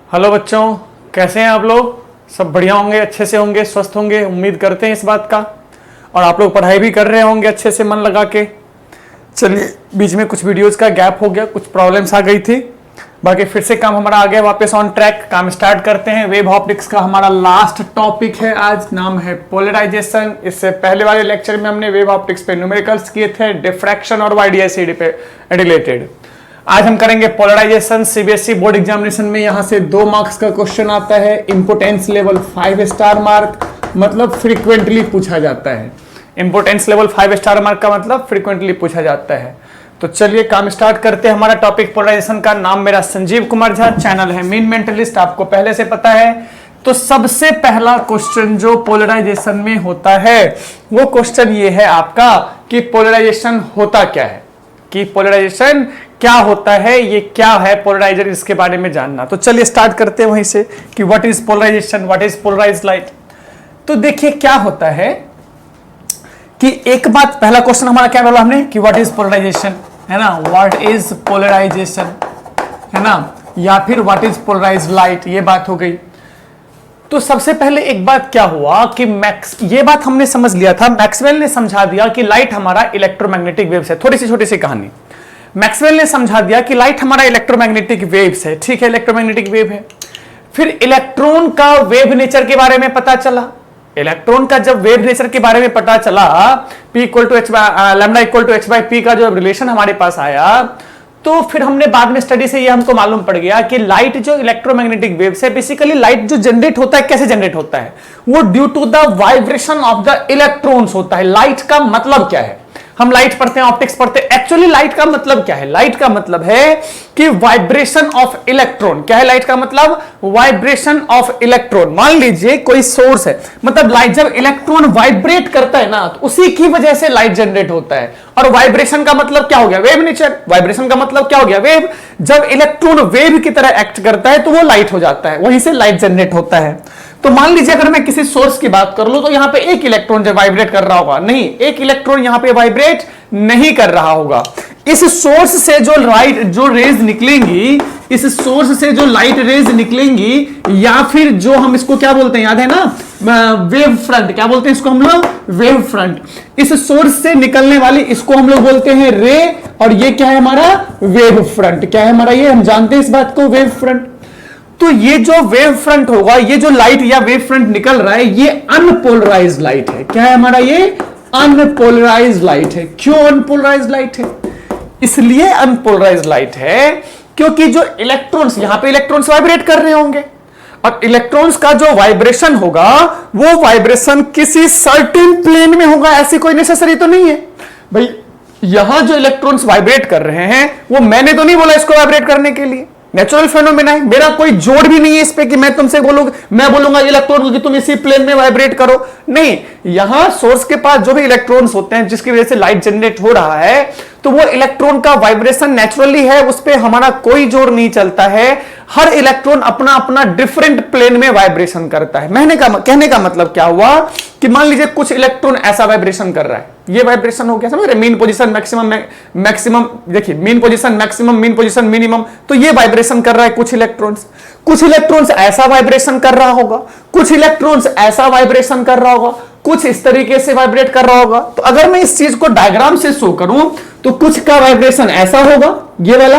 Hello बच्चों, कैसे हैं आप लोग? सब बढ़िया होंगे, अच्छे से होंगे, स्वस्थ होंगे, उम्मीद करते हैं इस बात का। और आप लोग पढ़ाई भी कर रहे होंगे अच्छे से मन लगा के। चलिए, बीच में कुछ वीडियोस का गैप हो गया, कुछ प्रॉब्लम्स आ गई थी, बाकी फिर से काम हमारा आ गया वापस ऑन ट्रैक। काम स्टार्ट करते हैं। वेव ऑप्टिक्स का हमारा लास्ट टॉपिक है आज, नाम है पोलराइजेशन। इससे पहले वाले लेक्चर में हमने वेव ऑप्टिक्स पे न्यूमेरिकल्स किए थे, डिफ्रैक्शन और वाईडीएससी पे रिलेटेड। आज हम करेंगे पोलराइजेशन। सीबीएसई बोर्ड एग्जामिनेशन में यहां से 2 मार्क्स का क्वेश्चन आता है। इंपोर्टेंस लेवल 5 स्टार मार्क, मतलब फ्रीक्वेंटली पूछा जाता है। इंपोर्टेंस लेवल 5 स्टार मार्क का मतलब फ्रीक्वेंटली पूछा जाता है। तो चलिए काम स्टार्ट करते हैं। हमारा टॉपिक पोलराइजेशन का। नाम मेरा संजीव कुमार झा, चैनल है मीन मेंटलिस्ट, आपको पहले से पता है। तो सबसे पहला क्वेश्चन जो पोलराइजेशन में होता है वो क्वेश्चन ये है आपका कि पोलराइजेशन होता क्या है, कि पोलराइजेशन क्या होता है, ये क्या है पोलराइजर, इसके बारे में जानना। तो चलिए स्टार्ट करते हैं वहीं से कि what is polarisation, what is polarised light. तो देखिए क्या होता है कि एक बात, पहला क्वेश्चन हमारा क्या बोला हमने कि व्हाट इज पोलराइजेशन, है ना, व्हाट इज पोलराइजेशन, है ना, या फिर व्हाट इज पोलराइज्ड लाइट, ये बात हो गई। तो सबसे पहले एक बात क्या हुआ कि ये बात हमने समझ लिया था, मैक्सवेल ने समझा दिया कि लाइट हमारा इलेक्ट्रोमैग्नेटिक वेव्स है। थोड़ी सी छोटी सी कहानी, मैक्सवेल ने समझा दिया कि लाइट हमारा इलेक्ट्रोमैग्नेटिक वेव्स है। ठीक है, इलेक्ट्रोमैग्नेटिक वेव है। फिर इलेक्ट्रॉन का वेव नेचर के बारे में पता चला। इलेक्ट्रॉन का जब वेव नेचर के बारे में पता चला, P equal to lambda equal to h by P का जो रिलेशन हमारे पास आया, तो फिर हमने बाद में स्टडी से ये हमको मालूम पड़ गया कि लाइट जो इलेक्ट्रोमैग्नेटिक वेव्स है, बेसिकली लाइट जो जनरेट होता है, कैसे जनरेट होता है, वो due to the vibration of the electrons होता है। लाइट का मतलब क्या है, हम लाइट पढ़ते हैं, ऑप्टिक्स पढ़ते हैं, एक्चुअली लाइट का मतलब क्या है? लाइट का मतलब है कि वाइब्रेशन ऑफ इलेक्ट्रॉन। क्या है लाइट का मतलब? Vibration of electron. मान लीजिए कोई सोर्स है, मतलब लाइट जब इलेक्ट्रॉन वाइब्रेट करता है ना, तो उसी की वजह से लाइट जनरेट होता है। और वाइब्रेशन का मतलब क्या हो गया? Wave nature. वाइब्रेशन का मतलब क्या हो गया? वेव। जब इलेक्ट्रॉन वेव की तरह एक्ट करता है तो वो लाइट हो जाता है, वहीं से लाइट जनरेट होता है। तो मान लीजिए अगर मैं किसी सोर्स की बात कर लूं, तो यहां पे एक इलेक्ट्रॉन जो वाइब्रेट कर रहा होगा, नहीं, एक इलेक्ट्रॉन यहां पे वाइब्रेट नहीं कर रहा होगा। इस सोर्स से जो रेज निकलेंगी, इस सोर्स से जो लाइट रेज निकलेंगी, या फिर जो हम इसको क्या बोलते हैं, याद है ना, वेव फ्रंट। क्या बोलते हैं इसको हम लोग? Wave front. इस सोर्स से निकलने वाली, इसको हम लोग बोलते हैं रे, और ये क्या है हमारा? Wave front. क्या है हमारा? ये हम जानते हैं इस बात को, वेव फ्रंट। तो ये जो वेव फ्रंट होगा, ये जो लाइट या वेव फ्रंट निकल रहा है, ये अनपोलराइज्ड लाइट है। क्या है हमारा? ये अनपोलराइज्ड लाइट है। क्यों अनपोलराइज्ड लाइट है? इसलिए अनपोलराइज्ड लाइट है क्योंकि जो इलेक्ट्रॉन्स, यहां पे इलेक्ट्रॉन्स वाइब्रेट कर रहे होंगे, और इलेक्ट्रॉन्स का जो वाइब्रेशन होगा, वो वाइब्रेशन किसी सर्टेन प्लेन में होगा। ऐसी कोई नेसेसरी तो नहीं है भाई, यहां जो इलेक्ट्रॉन्स वाइब्रेट कर रहे हैं, वो मैंने तो नहीं बोला इसको वाइब्रेट करने के लिए, नेचुरल फेनोमेना है। मेरा कोई जोड़ भी नहीं है इस पे कि मैं तुमसे बोलूंगा, मैं बोलूंगा इलेक्ट्रॉन को कि तुम इसी प्लेन में वाइब्रेट करो। नहीं, यहां सोर्स के पास जो भी इलेक्ट्रॉन्स होते हैं, जिसकी वजह से लाइट जनरेट हो रहा है, तो वो इलेक्ट्रॉन का वाइब्रेशन नेचुरली है, उस पे हमारा कोई जोर नहीं चलता है। हर इलेक्ट्रॉन अपना अपना डिफरेंट प्लेन में वाइब्रेशन करता है। कहने का मतलब क्या हुआ कि मान लीजिए कुछ इलेक्ट्रॉन ऐसा वाइब्रेशन कर रहा है, ये वाइब्रेशन हो गया, समझ रहे? मीन पोजीशन मैक्सिमम, देखिए mean position maximum, mean position minimum, तो ये वाइब्रेशन कर रहा है कुछ इलेक्ट्रॉन्स ऐसा वाइब्रेशन कर रहा होगा, कुछ इलेक्ट्रॉन्स ऐसा वाइब्रेशन कर रहा होगा, कुछ इस तरीके से वाइब्रेट कर रहा होगा। तो अगर मैं इस चीज को डायग्राम से शो करूं, तो कुछ का वाइब्रेशन ऐसा होगा, ये वाला,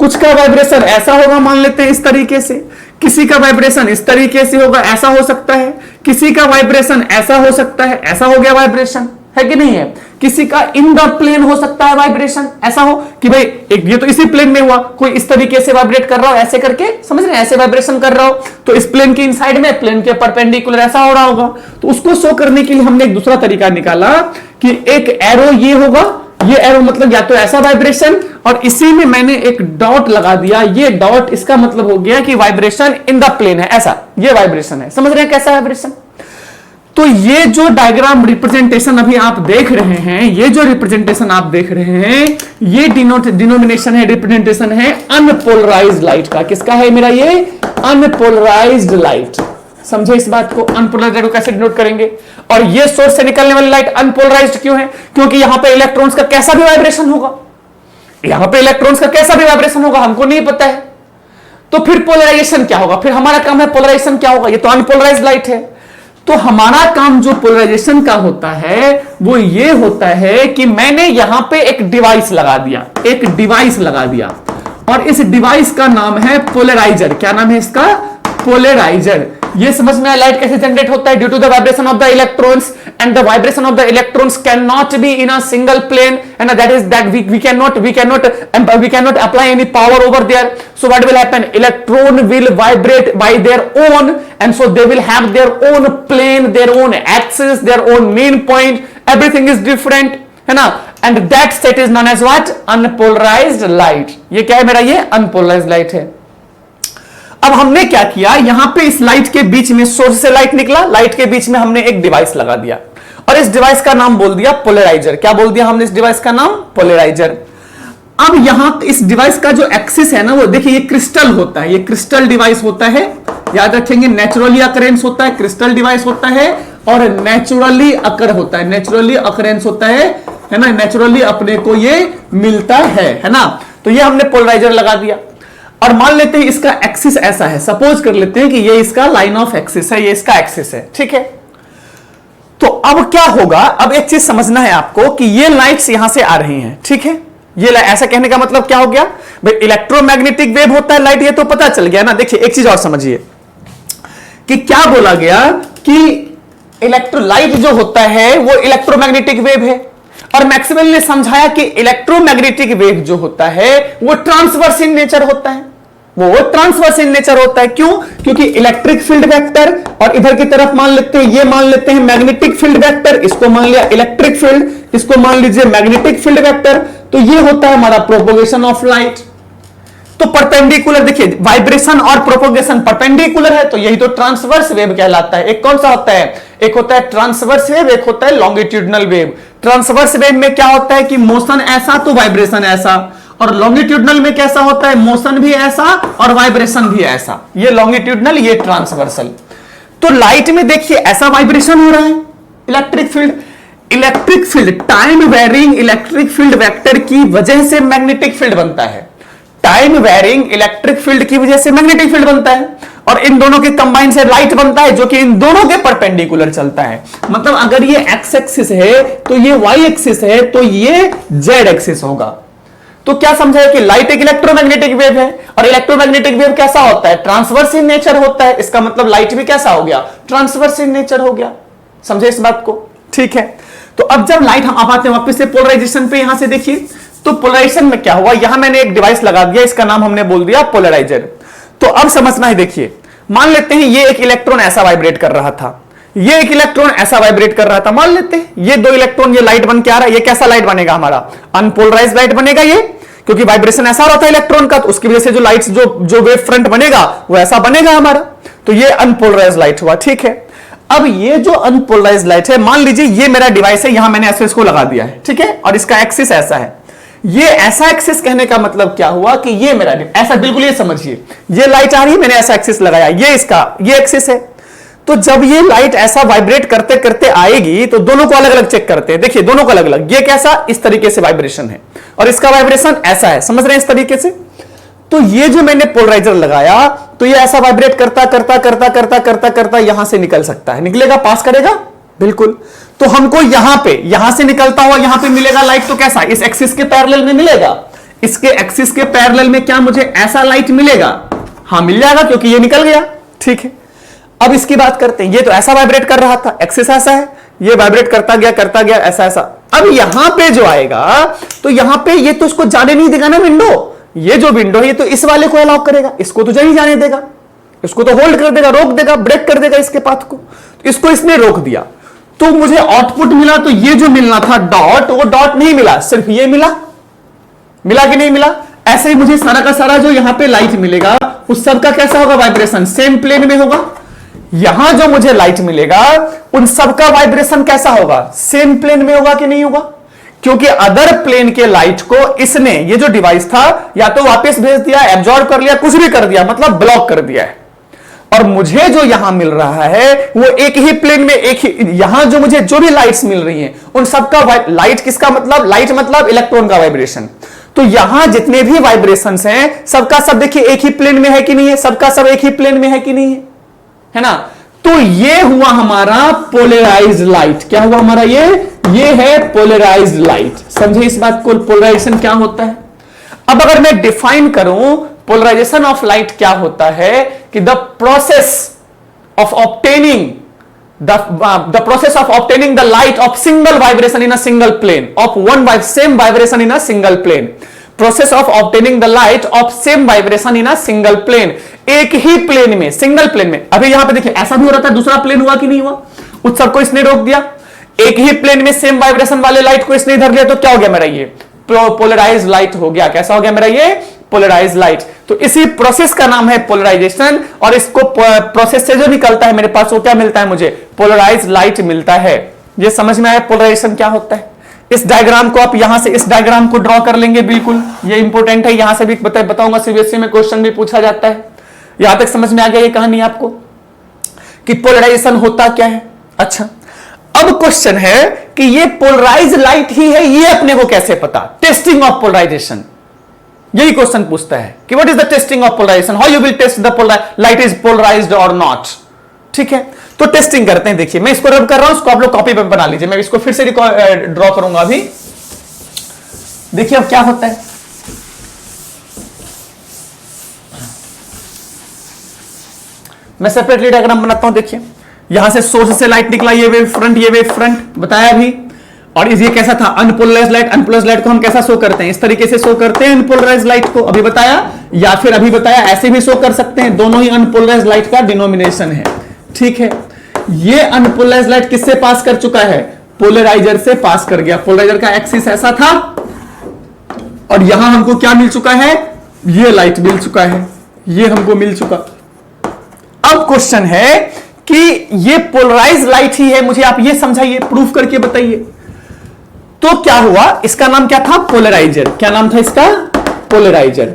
कुछ का वाइब्रेशन ऐसा होगा, मान लेते हैं इस तरीके से, किसी का वाइब्रेशन इस तरीके से होगा, ऐसा हो सकता है, किसी का वाइब्रेशन ऐसा हो सकता है, ऐसा हो गया वाइब्रेशन, है कि नहीं है? किसी का इन द प्लेन हो सकता है वाइब्रेशन, ऐसा हो कि भाई एक ये तो इसी प्लेन में हुआ, कोई इस तरीके से वाइब्रेट कर रहा हो, ऐसे करके, समझ रहे हैं, ऐसे वाइब्रेशन कर रहा हो, तो इस प्लेन के इनसाइड में, प्लेन के परपेंडिकुलर ऐसा हो रहा होगा। तो उसको शो करने के लिए हमने एक दूसरा तरीका निकाला कि एक एरो ये होगा, ये एरो मतलब या तो ऐसा वाइब्रेशन, और इसी में मैंने एक डॉट लगा दिया, ये डॉट, इसका मतलब हो गया कि वाइब्रेशन इन द प्लेन है, ऐसा, ये वाइब्रेशन है। समझ रहे हैं कैसा वाइब्रेशन? तो ये जो डायग्राम रिप्रेजेंटेशन अभी आप देख रहे हैं, ये जो रिप्रेजेंटेशन आप देख रहे हैं, ये डिनोमिनेशन है, रिप्रेजेंटेशन है अनपोलराइज्ड लाइट का। किसका है मेरा? ये अनपोलराइज्ड लाइट। समझे इस बात को? अनपोलराइज्ड को कैसे डिनोट करेंगे? और ये सोर्स से निकलने वाली लाइट अनपोलराइज्ड क्यों है? क्योंकि यहां पे इलेक्ट्रॉन्स का कैसा भी वाइब्रेशन होगा, यहां पे इलेक्ट्रॉन्स का कैसा भी वाइब्रेशन होगा, हमको नहीं पता है। तो फिर पोलराइजेशन क्या होगा, फिर हमारा काम है पोलराइजेशन क्या होगा, ये तो अनपोलराइज्ड लाइट है। तो हमारा काम जो पोलराइजेशन का होता है वो ये होता है कि मैंने यहां पे एक डिवाइस लगा दिया, एक डिवाइस लगा दिया, और इस डिवाइस का नाम है पोलराइजर। क्या नाम है इसका? पोलराइजर। ये समझ में आया लाइट कैसे जनरेट होता है? Due to the vibration of the electrons, and the vibration of the electrons can not be in a single plane, and that is that we can not apply any power over there. So what will happen? Electron will vibrate by their own, and so they will have their own plane, their own axis, their own main point. Everything is different, है ना? And that state is known as what? Unpolarized light. ये क्या है मेरा? ये unpolarized light है. अब हमने क्या किया, यहां पे इस लाइट के बीच में, सोर्स से लाइट निकला, लाइट के बीच में हमने एक डिवाइस लगा दिया, और इस डिवाइस का नाम बोल दिया पोलराइजर. क्या बोल दिया हमने इस डिवाइस का नाम? पोलराइजर. अब यहां इस डिवाइस का जो एक्सिस है ना, वो देखिए ये क्रिस्टल होता है, ये क्रिस्टल डिवाइस होता है, याद रखेंगे. नेचुरली अकरेंस होता है, क्रिस्टल डिवाइस होता है, और नेचुरली अकर होता है, नेचुरली अकरेंस होता है ना, नेचुरली अपने को ये मिलता है ना. तो ये हमने पोलराइजर लगा दिया, और मान लेते हैं इसका एक्सिस ऐसा है, सपोज कर लेते हैं कि ये इसका लाइन ऑफ एक्सिस है, ये इसका एक्सिस है, ठीक है. तो अब क्या होगा, अब एक चीज समझना है आपको कि ये लाइट्स यहां से आ रही हैं, ठीक है. ये ऐसा कहने का मतलब क्या हो गया भाई, इलेक्ट्रोमैग्नेटिक वेव होता है लाइट, ये तो पता चल गया ना. देखिए एक चीज और समझिए कि क्या बोला गया कि लाइट जो होता है वो इलेक्ट्रोमैग्नेटिक वेव है, और मैक्सवेल ने समझाया कि इलेक्ट्रोमैग्नेटिक वेव जो होता है वो ट्रांसवर्स इन नेचर होता है, वो ट्रांसवर्स इन नेचर होता है. क्यों? क्योंकि इलेक्ट्रिक फील्ड वेक्टर, और इधर की तरफ मान लेते हैं, ये मान लेते हैं मैग्नेटिक फील्ड वेक्टर, इसको मान लिया इलेक्ट्रिक फील्ड, इसको मान लीजिए मैग्नेटिक फील्ड वेक्टर. तो ये होता है हमारा प्रोपोगेशन ऑफ लाइट. तो परपेंडिकुलर, देखिए वाइब्रेशन और प्रोपोगेशन परपेंडिकुलर है, तो यही तो ट्रांसवर्स वेव कहलाता है. एक कौन सा होता है? एक होता है ट्रांसवर्स वेव, एक होता है लॉन्गिट्यूडनल वेव. ट्रांसवर्स वेव में क्या होता है कि मोशन ऐसा तो वाइब्रेशन ऐसा, और लॉन्गिट्यूडनल में कैसा होता है? मोशन भी ऐसा और वाइब्रेशन भी ऐसा. ये लॉन्गिट्यूडनल, ये ट्रांसवर्सल. तो लाइट में देखिए ऐसा वाइब्रेशन हो रहा है, electric field time varying electric field vector की वजह से मैग्नेटिक फील्ड बनता है. टाइम वेरिंग इलेक्ट्रिक फील्ड की वजह से मैग्नेटिक फील्ड बनता है, और इन दोनों के कंबाइन से लाइट बनता है, जो कि इन दोनों के परपेंडिकुलर चलता है. मतलब अगर ये एक्स एक्सिस है तो ये वाई एक्सिस है, तो ये जेड एक्सिस होगा. तो क्या समझा है कि लाइट एक इलेक्ट्रोमैग्नेटिक वेव है, और इलेक्ट्रोमैग्नेटिक वेव कैसा होता है? ट्रांसवर्स इन नेचर होता है. इसका मतलब लाइट भी कैसा हो गया? ट्रांसवर्स इन नेचर हो गया. समझे इस बात को? ठीक है. तो अब जब लाइट, हम आप आते हैं वापस से पोलराइजेशन पे. यहां से देखिए, तो पोलराइजेशन में क्या हुआ, यहां मैंने एक डिवाइस लगा दिया, इसका नाम हमने बोल दिया पोलराइजर. तो अब समझना है, देखिए मान लेते हैं ये एक इलेक्ट्रॉन ऐसा वाइब्रेट कर रहा था, ये एक इलेक्ट्रॉन ऐसा वाइब्रेट कर रहा था. मान लेते हैं ये दो इलेक्ट्रॉन, ये लाइट बन के आ रहा है, ये कैसा लाइट बनेगा हमारा? अनपोलराइज्ड लाइट बनेगा ये, क्योंकि वाइब्रेशन ऐसा रहा था इलेक्ट्रॉन का, तो उसकी वजह से जो लाइट जो वेव फ्रंट बनेगा वो ऐसा बनेगा हमारा. तो ये अनपोलराइज्ड लाइट हुआ, ठीक है. अब ये जो अनपोलराइज्ड लाइट है, मान लीजिए ये मेरा डिवाइस है, यहां मैंने ऐसे इसको लगा दिया है, ठीक है, और इसका एक्सिस ऐसा है. ये ऐसा एक्सिस कहने का मतलब क्या हुआ कि ये मेरा ऐसा, बिल्कुल ये समझिए, ये लाइट आ रही है, मैंने ऐसा एक्सिस लगाया, ये इसका ये एक्सिस है. तो जब ये लाइट ऐसा वाइब्रेट करते करते आएगी, तो दोनों को अलग अलग चेक करते हैं. देखिए दोनों को अलग अलग, ये कैसा, इस तरीके से वाइब्रेशन है, और इसका वाइब्रेशन ऐसा है, समझ रहे हैं, इस तरीके से. तो ये जो मैंने पोलराइजर लगाया, तो ये ऐसा वाइब्रेट करता करता करता करता करता करता यहां से निकल सकता है, निकलेगा, पास करेगा, बिल्कुल. तो हमको यहां से निकलता हुआ यहां पे मिलेगा लाइट, तो कैसा, इस एक्सिस के पैरेलल में मिलेगा. इसके एक्सिस के पैरेलल में क्या मुझे ऐसा लाइट मिलेगा? हाँ मिल जाएगा, क्योंकि ये निकल गया, ठीक है. अब इसकी बात करते हैं, ये तो ऐसा वाइब्रेट कर रहा था, एक्सिस ऐसा है, ये वाइब्रेट करता गया ऐसा ऐसा. अब यहां पे जो आएगा, तो यहां पे ये तो इसको जाने नहीं देगा ना विंडो, ये जो विंडो है ये तो इस वाले को अलाउ करेगा, इसको तो नहीं जाने देगा, इसको तो होल्ड कर देगा, रोक देगा, ब्रेक कर देगा इसके पाथ को. इसको इसने रोक दिया, तो मुझे आउटपुट मिला, तो ये जो मिलना था डॉट, वो डॉट नहीं मिला, सिर्फ ये मिला कि नहीं मिला. ऐसे ही मुझे सारा का सारा जो यहां पे लाइट मिलेगा, उस सब का कैसा होगा? वाइब्रेशन सेम प्लेन में होगा. यहां जो मुझे लाइट मिलेगा, उन सब का वाइब्रेशन कैसा होगा? सेम प्लेन में होगा कि नहीं होगा? क्योंकि अदर प्लेन के लाइट को इसने, ये जो डिवाइस था, या तो वापस भेज दिया, एब्जॉर्ब कर लिया, कुछ भी कर दिया, मतलब ब्लॉक कर दिया है. और मुझे जो यहां मिल रहा है वो एक ही प्लेन में, एक ही, यहां जो मुझे जो भी लाइट्स मिल रही हैं, उन सबका लाइट, किसका मतलब? लाइट मतलब इलेक्ट्रॉन का वाइब्रेशन. तो यहां जितने भी वाइब्रेशंस हैं सबका सब देखिए एक ही प्लेन में है कि नहीं है, सबका सब एक ही प्लेन में है कि नहीं है ना। तो ये हुआ हमारा पोलराइज्ड लाइट। क्या हुआ हमारा ये है पोलराइज्ड लाइट। समझे इस बात को, पोलराइजेशन क्या होता है। अब अगर मैं डिफाइन करूं पोलराइजेशन ऑफ लाइट क्या होता है कि the process of obtaining the process of obtaining the light of single vibration in a single plane of same vibration in a single plane, process of obtaining the light of same vibration in a single plane, एक ही plane में, single plane में। अभी यहां पे देखिए ऐसा भी हो रहा था, दूसरा प्लेन हुआ कि नहीं हुआ, उत्सर्ग को इसने रोक दिया, एक ही प्लेन में सेम वाइब्रेशन वाले लाइट को इसने इधर लिया, तो क्या हो गया मेरा ये पोलराइज्ड लाइट हो गया। कैसा हो गया मेरा ये पोलराइज्ड लाइट। तो इसी प्रोसेस का नाम है पोलराइजेशन, और इसको प्रोसेस से जो निकलता है मेरे पास वो क्या मिलता है, मुझे पोलराइज्ड लाइट मिलता है। ये समझ में आया पोलराइजेशन क्या होता है। इस डायग्राम को आप यहां से इस डायग्राम को ड्रॉ कर लेंगे, बिल्कुल ये इंपॉर्टेंट है, यहां से भी बताऊंगा, सीबीएसई में क्वेश्चन भी पूछा जाता है। यहां तक समझ में आ गया ये कहानी आपको कि पोलराइजेशन होता क्या है। अच्छा, अब क्वेश्चन है कि ये पोलराइज्ड लाइट ही है, ये अपने को कैसे पता। टेस्टिंग ऑफ पोलराइजेशन, यही क्वेश्चन पूछता है कि what is the testing of polarisation, how you will test the light is polarised और नॉट। ठीक है, तो टेस्टिंग करते हैं। देखिए मैं इसको रब कर रहा हूं, इसको आप लोग कॉपी पे बना लीजिए, मैं इसको फिर से ड्रॉ करूंगा अभी। देखिए अब क्या होता है, मैं सेपरेटली डायग्राम बनाता हूं। देखिए यहां से सोर्स से लाइट निकला, ये वेव फ्रंट, ये वेव फ्रंट बताया अभी। और ये कैसा था, अनपोलराइज्ड लाइट। अनपोलराइज्ड लाइट को हम कैसा शो करते हैं, इस तरीके से शो करते हैं अनपोलराइज्ड लाइट को, अभी बताया, या फिर अभी बताया ऐसे भी शो कर सकते हैं। दोनों ही अनपोलराइज्ड लाइट का डिनोमिनेशन है। ठीक है, ये अनपोलराइज्ड लाइट किससे पास कर चुका है, पोलराइजर से पास कर गया। पोलराइजर का एक्सिस ऐसा था, और यहां हमको क्या मिल चुका है, ये लाइट मिल चुका है, ये हमको मिल चुका। अब क्वेश्चन है कि ये पोलराइज्ड लाइट ही है, मुझे आप ये समझाइए, प्रूफ करके बताइए। तो क्या हुआ, इसका नाम क्या था, पोलराइजर। क्या नाम था इसका, पोलराइजर।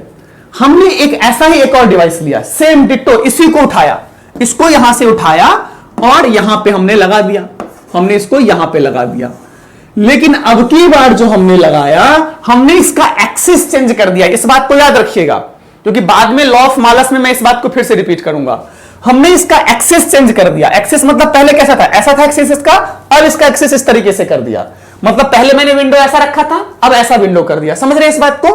हमने एक ऐसा ही एक और डिवाइस लिया, सेम डिट्टो, इसी को उठाया, इसको यहां से उठाया और यहां पे हमने लगा दिया, हमने इसको यहां पे लगा दिया। लेकिन अब की बार जो हमने लगाया, हमने इसका एक्सिस चेंज कर दिया। इस बात को याद रखिएगा, क्योंकि बाद में लॉ ऑफ मालस में मैं इस बात को फिर से रिपीट करूंगा। हमने इसका एक्सिस चेंज कर दिया। एक्सिस मतलब पहले कैसा था, ऐसा था एक्सिस इसका, अब इसका एक्सिस इस तरीके से कर दिया। मतलब पहले मैंने विंडो ऐसा रखा था, अब ऐसा विंडो कर दिया। समझ रहे हैं इस बात को।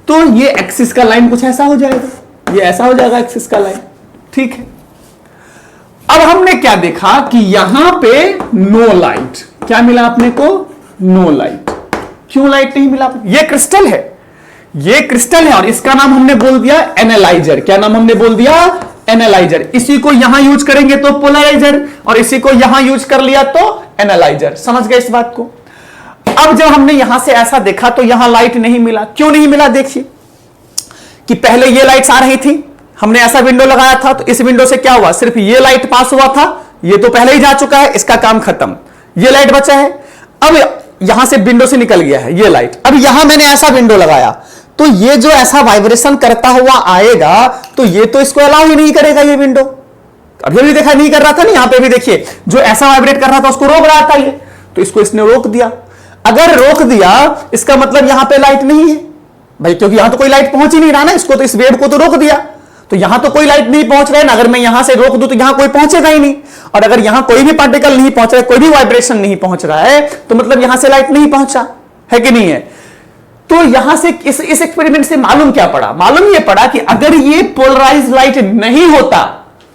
तो ये एक्सिस का लाइन कुछ ऐसा हो जाएगा, ये ऐसा हो जाएगा एक्सिस का लाइन। ठीक है, अब हमने क्या देखा कि यहां पे नो लाइट। क्या मिला अपने को, नो लाइट। क्यों लाइट नहीं मिला, ये क्रिस्टल है, ये क्रिस्टल है, और इसका नाम हमने बोल दिया एनालाइजर। क्या नाम हमने बोल दिया, एनालाइजर। इसी को यहां यूज करेंगे तो पोलराइजर, और इसी को यहां यूज कर लिया तो एनालाइजर। समझ गए इस बात को। अब जब हमने यहां से ऐसा देखा तो यहां लाइट नहीं मिला। क्यों नहीं मिला, देखिए कि पहले ये लाइट्स आ रही थी, हमने ऐसा विंडो लगाया था, तो इस विंडो से क्या हुआ, सिर्फ ये लाइट पास हुआ था, ये तो पहले ही जा चुका है, इसका काम खत्म। ये लाइट बचा है, अब यहां से विंडो से निकल गया है ये लाइट। अब यहां मैंने ऐसा विंडो लगाया, तो ये जो ऐसा वाइब्रेशन करता हुआ आएगा, तो ये तो इसको अलाउ ही नहीं करेगा ये विंडो। अभी भी देखा नहीं कर रहा था ना, यहां पे भी देखिए जो ऐसा वाइब्रेट कर रहा था उसको रोक रहा था ये, तो इसको इसने रोक दिया। अगर रोक दिया इसका मतलब यहां पे लाइट नहीं है भाई, क्योंकि यहां तो कोई लाइट पहुंच ही नहीं रहा ना, इसको तो इस वेव को तो रोक दिया, तो यहां तो कोई लाइट नहीं पहुंच रहा है ना। अगर मैं यहां से रोक दूं तो यहां कोई पहुंचेगा ही नहीं, और अगर यहां कोई भी पार्टिकल नहीं पहुंच रहा है, कोई भी वाइब्रेशन नहीं पहुंच रहा है, तो मतलब यहां से लाइट नहीं पहुंचा है कि नहीं है। तो यहां से इस एक्सपेरिमेंट से मालूम क्या पड़ा, मालूम यह पड़ा कि अगर ये पोलराइज्ड लाइट नहीं होता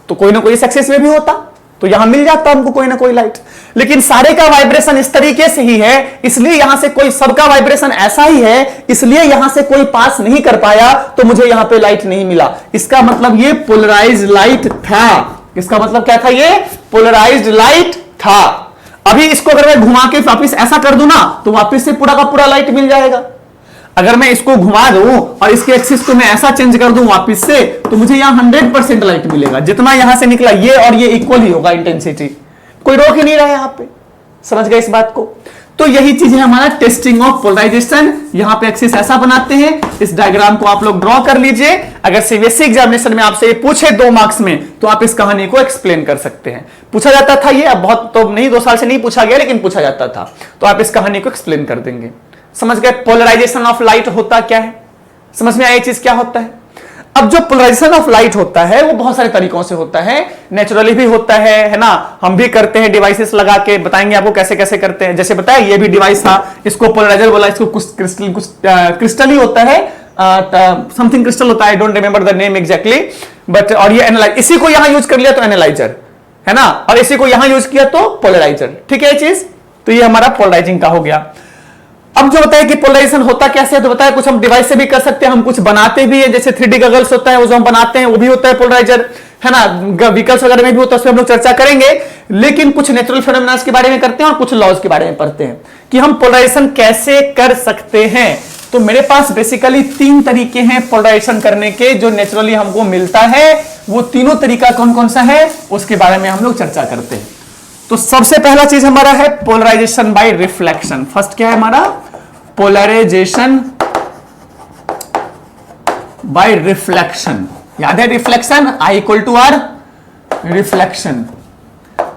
तो कोई ना कोई इस एक्सिस में भी होता, तो यहां मिल जाता हमको कोई ना कोई लाइट। लेकिन सारे का वाइब्रेशन इस तरीके से ही है, इसलिए यहां से कोई, सबका वाइब्रेशन ऐसा ही है, इसलिए यहां से कोई पास नहीं कर पाया, तो मुझे यहां पे लाइट नहीं मिला। इसका मतलब ये पोलराइज्ड लाइट था। इसका मतलब क्या था, ये पोलराइज्ड लाइट था। अभी इसको अगर मैं घुमा के वापिस ऐसा कर दूं ना, तो वापिस से पूरा का पूरा लाइट मिल जाएगा। अगर मैं इसको घुमा दूं और इसके एक्सिस को मैं ऐसा चेंज कर दूं वापस से, तो मुझे यहां 100% लाइट मिलेगा। जितना यहां से निकला ये और ये इक्वल ही होगा इंटेंसिटी, कोई रोक ही नहीं रहा है यहां पे। समझ गए इस बात को। तो यही चीज है हमारा टेस्टिंग ऑफ पोलराइजेशन। यहां पे एक्सिस ऐसा बनाते हैं, इस डायग्राम को आप लोग ड्रॉ कर लीजिए। अगर सीबीएसई एग्जामिनेशन में आपसे ये पूछे 2 मार्क्स में, तो आप इस कहानी को एक्सप्लेन कर सकते हैं। पूछा जाता था ये, अब बहुत तो नहीं, 2 साल से नहीं पूछा गया, लेकिन पूछा जाता था, तो आप इस कहानी को एक्सप्लेन कर देंगे। समझ गए पोलराइजेशन ऑफ लाइट होता क्या है, समझ में आया ये चीज क्या होता है। अब जो पोलराइजेशन ऑफ लाइट होता है वो बहुत सारे तरीकों से होता है, नेचुरली भी होता है ना, हम भी करते हैं डिवाइसेस लगा के, बताएंगे आपको कैसे कैसे करते हैं। जैसे बताया ये भी डिवाइस था, इसको पोलराइजर बोला, इसको कुछ क्रिस्टल ही होता है, समथिंग क्रिस्टल होता है, I don't remember the name exactly but, और ये एनालाइज, इसी को यहां यूज कर लिया तो एनालाइजर है ना, और इसी को यहां यूज किया तो पोलराइजर, ठीक है ये चीज। तो ये हमारा पोलराइजिंग का हो गया। अब जो बताया कि पोलराइजेशन होता कैसे है, तो बताया कुछ हम डिवाइस से भी कर सकते हैं, हम कुछ बनाते भी है, जैसे 3D गगल्स होता है वो जो हम बनाते हैं वो भी होता है पोलराइजर, है ना, व्हीकल्स वगैरह में भी होता है, उसमें हम लोग चर्चा करेंगे। लेकिन कुछ नेचुरल फिनोमेना के बारे में करते हैं और कुछ लॉज के बारे में पढ़ते हैं कि हम पोलराइजेशन कैसे कर सकते हैं। तो मेरे पास बेसिकली 3 तरीके हैं पोलराइजेशन करने के जो नेचुरली हमको मिलता है। वो तीनों तरीका कौन कौन सा है उसके बारे में हम लोग चर्चा करते हैं। तो सबसे पहला चीज हमारा है पोलराइजेशन बाय रिफ्लेक्शन। फर्स्ट क्या है हमारा, पोलराइजेशन बाय रिफ्लेक्शन। याद है reflection, I equal to R, reflection.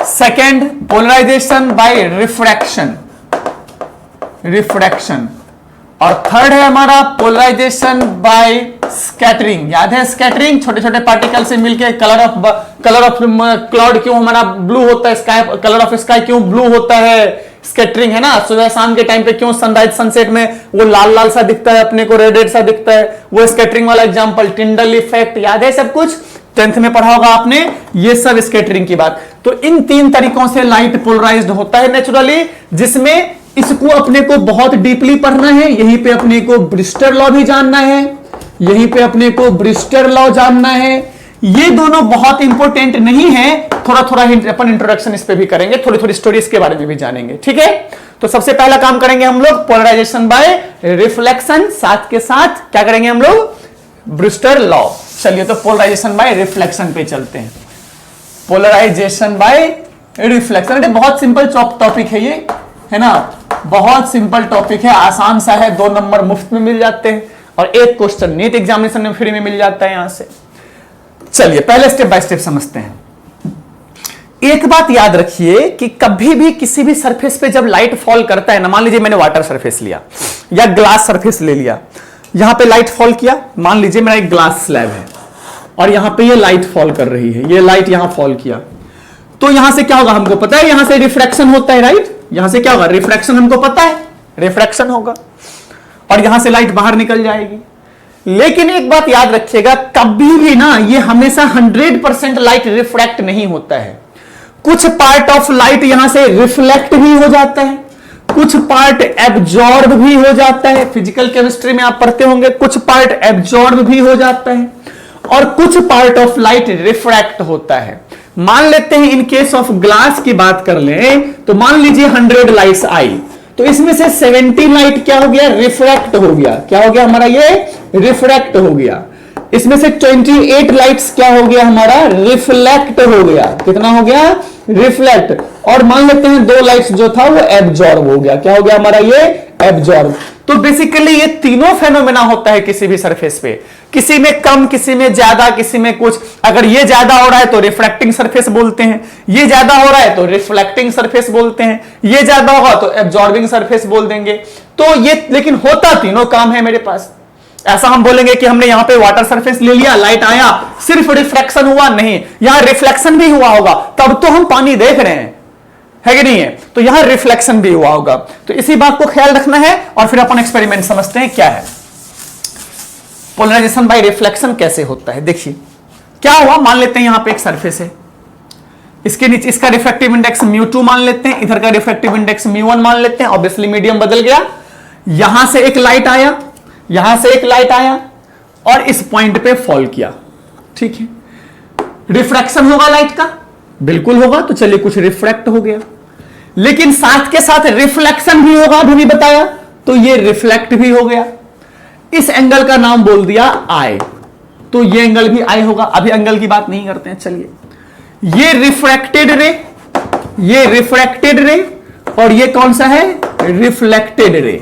Second polarisation by refraction, refraction. और थर्ड है हमारा पोलराइजेशन बाय स्कैटरिंग। याद है स्कैटरिंग, छोटे छोटे पार्टिकल से मिलके कलर ऑफ क्लाउड क्यों हमारा ब्लू होता है, स्काई कलर ऑफ स्काई क्यों ब्लू होता है, स्कैटरिंग है ना। सुबह शाम के टाइम पे क्यों सनराइज सनसेट में वो लाल लाल सा दिखता है, अपने को रेड रेड सा दिखता है, वो स्कैटरिंग वाला एग्जांपल। टिंडल इफेक्ट, याद है सब कुछ, 10th में पढ़ा होगा आपने, ये सब स्कैटरिंग की बात। तो इन 3 तरीकों से लाइट पोलराइज्ड होता है नेचुरली, जिसमें इसको अपने को बहुत डीपली पढ़ना है। यहीं पे अपने को ब्रिस्टर लॉ भी जानना है, यहीं पे अपने को ब्रिस्टर लॉ जानना है। ये दोनों बहुत इंपॉर्टेंट नहीं है, थोड़ा थोड़ा अपन इंट्रोडक्शन इस पे भी करेंगे, थोड़ी थोड़ी स्टोरीज के बारे में भी जानेंगे, ठीक है। तो सबसे पहला काम करेंगे हम लोग पोलराइजेशन बाय रिफ्लेक्शन, साथ के साथ क्या करेंगे हम लोग, ब्रिस्टर लॉ। चलिए तो पोलराइजेशन बाय रिफ्लेक्शन पे चलते हैं। पोलराइजेशन बाय रिफ्लेक्शन बहुत सिंपल टॉपिक है ये, है ना, बहुत सिंपल टॉपिक है, आसान सा है, 2 नंबर मुफ्त में मिल जाते हैं और एक क्वेश्चन नीट एग्जामिनेशन में फ्री में मिल जाता है यहां से। चलिए पहले स्टेप बाय स्टेप समझते हैं। एक बात याद रखिए कि कभी भी किसी भी सरफेस पे जब लाइट फॉल करता है ना, मान लीजिए मैंने वाटर सरफेस लिया या ग्लास सरफेस ले लिया, यहां पे लाइट फॉल किया, मान लीजिए मेरा एक ग्लास स्लैब है और यहां पे ये लाइट फॉल कर रही है, ये लाइट यहां फॉल किया, तो यहां से क्या होगा हमको पता है, यहां से रिफ्रैक्शन होता है, राइट। यहां से क्या होगा, रिफ्रैक्शन हमको पता है, रिफ्रैक्शन होगा और यहां से लाइट बाहर निकल जाएगी। लेकिन एक बात याद रखिएगा, कभी भी ना ये हमेशा 100% लाइट रिफ्रैक्ट नहीं होता है। कुछ पार्ट ऑफ लाइट यहां से रिफ्लेक्ट भी हो जाता है, कुछ पार्ट एब्जॉर्ब भी हो जाता है। फिजिकल केमिस्ट्री में आप पढ़ते होंगे, कुछ पार्ट एब्जॉर्ब भी हो जाता है और कुछ पार्ट ऑफ लाइट रिफ्रैक्ट होता है। मान लेते हैं इन केस ऑफ ग्लास की बात कर लें तो मान लीजिए 100 लाइट्स आई, तो इसमें से 70 लाइट क्या हो गया, रिफ्रैक्ट हो गया। क्या हो गया हमारा, ये रिफ्रैक्ट हो गया। इसमें से 28 लाइट्स क्या हो गया हमारा, रिफ्लेक्ट हो गया। कितना हो गया, रिफ्लेक्ट। और मान लेते हैं 2 लाइट्स जो था वो एब्जॉर्ब हो गया। क्या हो गया हमारा, ये एब्जॉर्ब। तो बेसिकली ये तीनों फेनोमेना होता है किसी भी सरफेस पे, किसी में कम, किसी में ज्यादा, किसी में कुछ। अगर ये ज्यादा हो रहा है तो रिफ्रैक्टिंग सरफेस बोलते हैं, ये ज्यादा हो रहा है तो रिफ्लेक्टिंग सरफेस बोलते हैं, ये ज्यादा होगा तो एब्जॉर्बिंग सरफेस बोल देंगे। तो ये लेकिन होता तीनों काम है मेरे पास। ऐसा हम बोलेंगे कि हमने यहां पे वाटर सरफेस ले लिया, लाइट आया, सिर्फ रिफ्लेक्शन हुआ, नहीं, यहां रिफ्लेक्शन भी हुआ होगा, तब तो हम पानी देख रहे हैं, है कि नहीं है। तो यहां रिफ्लेक्शन भी हुआ होगा। तो इसी बात को ख्याल रखना है और फिर अपन एक्सपेरिमेंट समझते हैं क्या है पोलराइजेशन बाय रिफ्लेक्शन कैसे होता है। देखिए क्या हुआ, मान लेते हैं यहां पे एक सरफेस है, इसके नीचे इसका रिफ्रैक्टिव इंडेक्स μ2 मान लेते हैं, इधर का रिफ्रैक्टिव इंडेक्स μ1 मान लेते हैं। ऑब्वियसली मीडियम बदल गया, यहां से एक लाइट आया, यहां से एक लाइट आया और इस पॉइंट पे फॉल किया, ठीक है। रिफ्रैक्शन होगा लाइट का, बिल्कुल होगा। तो चलिए कुछ रिफ्रैक्ट हो गया, लेकिन साथ के साथ रिफ्लेक्शन भी होगा, अभी भी बताया, तो ये रिफ्लेक्ट भी हो गया। इस एंगल का नाम बोल दिया आई, तो ये एंगल भी आई होगा। अभी एंगल की बात नहीं करते हैं, चलिए। ये रिफ्रैक्टेड रे, ये रिफ्रैक्टेड रे और ये कौन सा है, रिफ्लेक्टेड रे।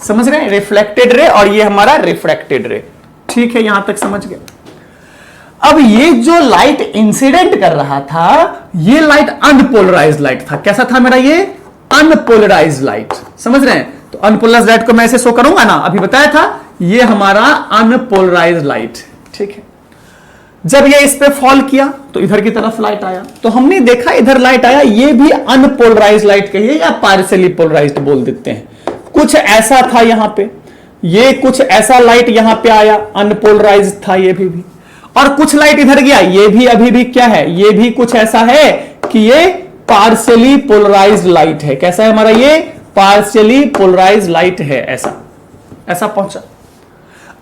समझ रहे हैं, रिफ्लेक्टेड रे और ये हमारा रिफ्रैक्टेड रे, ठीक है, यहां तक समझ गए। अब ये जो लाइट इंसिडेंट कर रहा था, ये लाइट अनपोलराइज्ड लाइट था। कैसा था मेरा, ये अनपोलराइज्ड लाइट, समझ रहे हैं। तो तो अनपोलराइज लाइट को मैं ऐसे शो करूंगा ना, अभी बताया था ये हमारा अनपोलराइज लाइट, ठीक है। जब ये इस पे फॉल किया तो इधर की तरफ लाइट आया, तो हमने देखा इधर लाइट आया, ये भी अनपोलराइज लाइट कहिए या पार्शियली पोलराइज्ड बोल देते हैं। कुछ ऐसा था यहां पे, ये कुछ ऐसा लाइट यहां पे आया, अनपोलराइज था ये भी। और कुछ लाइट इधर गया, ये भी अभी भी क्या है, ये भी कुछ ऐसा है कि ये पार्शियली पोलराइज्ड लाइट है। कैसा है हमारा ये, पार्शियली पोलराइज्ड लाइट है, ऐसा पहुंचा।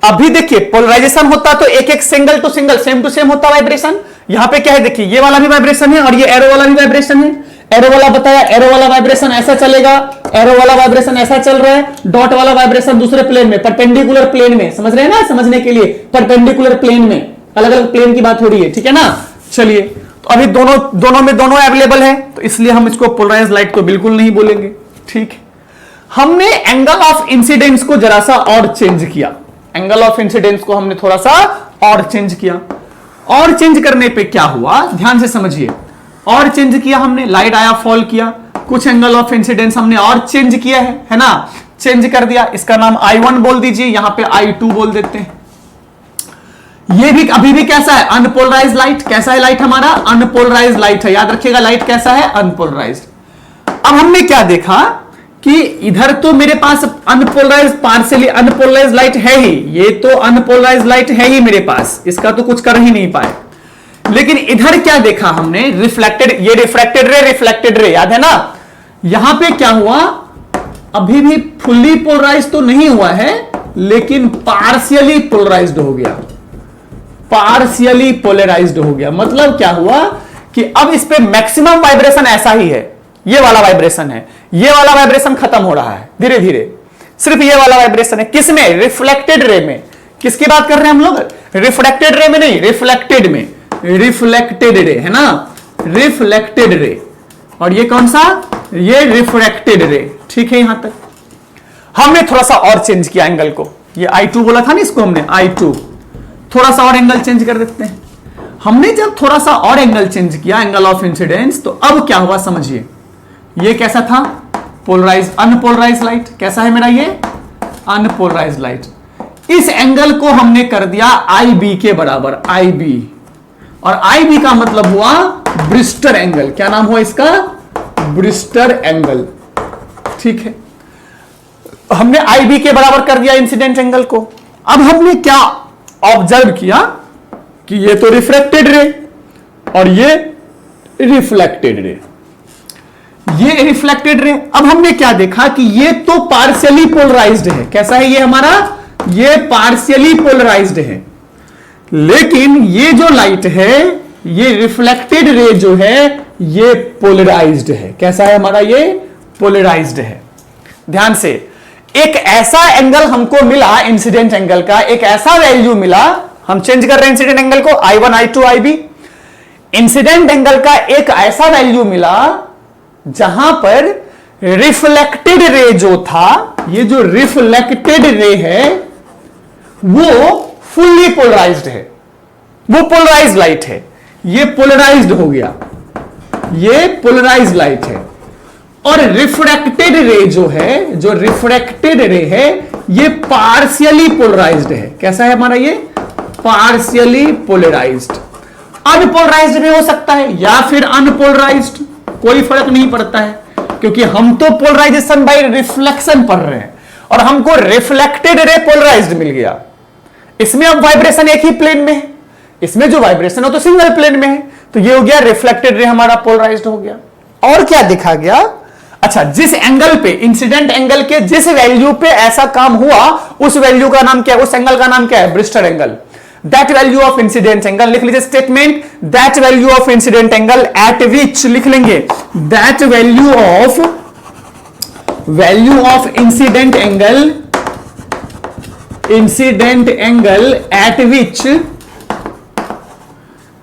अभी देखिए पोलराइजेशन होता तो एक एक single to single same to same होता वाइब्रेशन। यहां पे क्या है, देखिए ये वाला भी वाइब्रेशन है और ये एरो वाला भी वाइब्रेशन है। एरो वाला बताया, एरो वाला वाइब्रेशन ऐसा चलेगा, एरो वाला वाइब्रेशन ऐसा चल रहा है, डॉट वाला वाइब्रेशन दूसरे प्लेन में, परपेंडिकुलर प्लेन में, समझ रहे हैं ना, समझने के लिए परपेंडिकुलर प्लेन में, अलग अलग प्लेन की बात हो रही है, ठीक है ना। चलिए तो अभी दोनों में दोनों अवेलेबल है, तो इसलिए हम इसको पोलराइज लाइट को बिल्कुल नहीं बोलेंगे, ठीक है। हमने एंगल ऑफ इंसिडेंस को जरा सा और चेंज किया, एंगल ऑफ इंसिडेंस को हमने थोड़ा सा और चेंज किया। और चेंज करने पे क्या हुआ, ध्यान से समझिए। और चेंज किया हमने, लाइट आया फॉल किया, कुछ एंगल ऑफ इंसिडेंस हमने और चेंज किया है ना, चेंज कर दिया। इसका नाम I1 बोल दीजिए, यहां पे I2 बोल देते हैं। ये भी अभी भी कैसा है, अनपोलराइज लाइट। कैसा है लाइट हमारा, अनपोलराइज लाइट है, याद रखिएगा लाइट कैसा है, अनपोलराइज। अब हमने क्या देखा कि इधर तो मेरे पास अनपोलराइज, पार्शियली अनपोलराइज लाइट है ही, ये तो अनपोलराइज लाइट है ही मेरे पास, इसका तो कुछ कर ही नहीं पाए। लेकिन इधर क्या देखा हमने, रिफ्लेक्टेड, ये रिफ्लेक्टेड रे, याद है ना। यहां पे क्या हुआ, अभी भी फुल्ली पोलराइज तो नहीं हुआ है, लेकिन पार्शियली पोलराइज्ड हो गया, पार्शियली पोलराइज्ड हो गया। मतलब क्या हुआ कि अब इस पे मैक्सिमम वाइब्रेशन ऐसा ही है, ये वाला वाइब्रेशन है, ये वाला वाइब्रेशन खत्म हो रहा है धीरे धीरे, सिर्फ ये वाला वाइब्रेशन है। किसमें, रिफ्लेक्टेड रे में। किसकी बात कर रहे हैं हम लोग, रिफ्लेक्टेड रे में नहीं, रिफ्लेक्टेड में, रिफ्लेक्टेड रे है ना, रिफ्लेक्टेड रे। और ये कौन सा, ये रिफ्रैक्टेड रे, ठीक है। यहां तक हमने थोड़ा सा और चेंज किया एंगल को, ये I2 बोला था ना, इसको हमने I2, थोड़ा सा और एंगल चेंज कर देते हैं। हमने जब थोड़ा सा और एंगल चेंज किया, एंगल ऑफ इंसिडेंस, तो अब क्या हुआ समझिए। ये कैसा था, पोलराइज, अनपोलराइज लाइट। कैसा है मेरा ये, अनपोलराइज लाइट। इस एंगल को हमने कर दिया IB के बराबर, IB। और IB का मतलब हुआ ब्रिस्टर एंगल। क्या नाम हुआ इसका, ब्रिस्टर एंगल, ठीक है। हमने IB के बराबर कर दिया इंसिडेंट एंगल को। अब हमने क्या ऑब्जर्व किया कि ये तो रिफ्रैक्टेड रे और ये रिफ्लेक्टेड रे, ये रिफ्लेक्टेड रे। अब हमने क्या देखा कि ये तो पार्शियली पोलराइज्ड है। कैसा है ये हमारा, ये पार्शियली पोलराइज्ड है। लेकिन ये जो लाइट है, ये रिफ्लेक्टेड रे जो है, ये पोलराइज्ड है। कैसा है हमारा, ये पोलराइज्ड है। ध्यान से, एक ऐसा एंगल हमको मिला इंसिडेंट एंगल का, एक ऐसा वैल्यू मिला, हम चेंज कर रहे हैं इंसिडेंट एंगल को, I1 I2 IB। Incident angle का एक ऐसा वैल्यू मिला जहां पर रिफ्लेक्टेड रे जो था, ये जो रिफ्लेक्टेड रे है वो फुल्ली पोलराइज्ड है, वो पोलराइज्ड लाइट है, ये पोलराइज्ड हो गया, ये पोलराइज्ड लाइट है। और रिफ्रैक्टेड रे जो है, जो रिफ्रैक्टेड रे है, ये पार्शियली पोलराइज्ड है। कैसा है हमारा ये, पार्शियली पोलराइज्ड। अनपोलराइज्ड भी हो सकता है या फिर अनपोलराइज्ड, कोई फर्क नहीं पड़ता है, क्योंकि हम तो पोलराइजेशन बाय रिफ्लेक्शन पढ़ रहे हैं और हमको रिफ्लेक्टेड रे पोलराइज्ड मिल गया। इसमें अब वाइब्रेशन एक ही प्लेन में है, इसमें जो वाइब्रेशन हो तो सिंगल प्लेन में है, तो ये हो गया रिफ्लेक्टेड रे हमारा पोलराइज्ड हो गया। और क्या देखा गया, अच्छा, जिस एंगल पे, इंसिडेंट एंगल के जिस वैल्यू पे ऐसा काम हुआ, उस वैल्यू का नाम क्या है, उस एंगल का नाम क्या है, Brewster angle. That value of incident angle, लिख लीजिए statement, that value of incident angle eight विच, लिख लेंगे, that value of incident angle eight which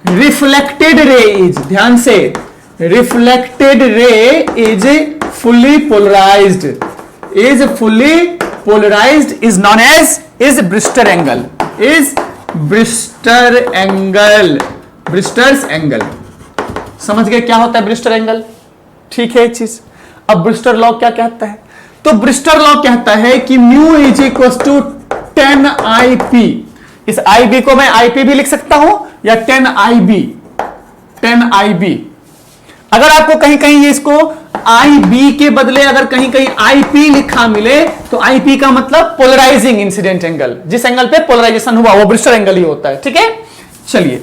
reflected ray is, ध्यान से, reflected ray is fully polarized, is known as, is Brewster angle, Brewster's angle। समझ गए क्या होता है ब्रिस्टर एंगल, ठीक है चीज। अब ब्रिस्टर लॉ क्या कहता है, तो ब्रिस्टर लॉ कहता है कि mu is equal to 10 IP। इस IB को मैं IP भी लिख सकता हूं या 10 IB। अगर आपको कहीं कहीं इसको IB के बदले अगर कहीं कहीं IP लिखा मिले तो IP का मतलब पोलराइजिंग इंसिडेंट एंगल, जिस एंगल पे पोलराइजेशन हुआ वो ब्रिस्टर एंगल ही होता है। ठीक है, चलिए,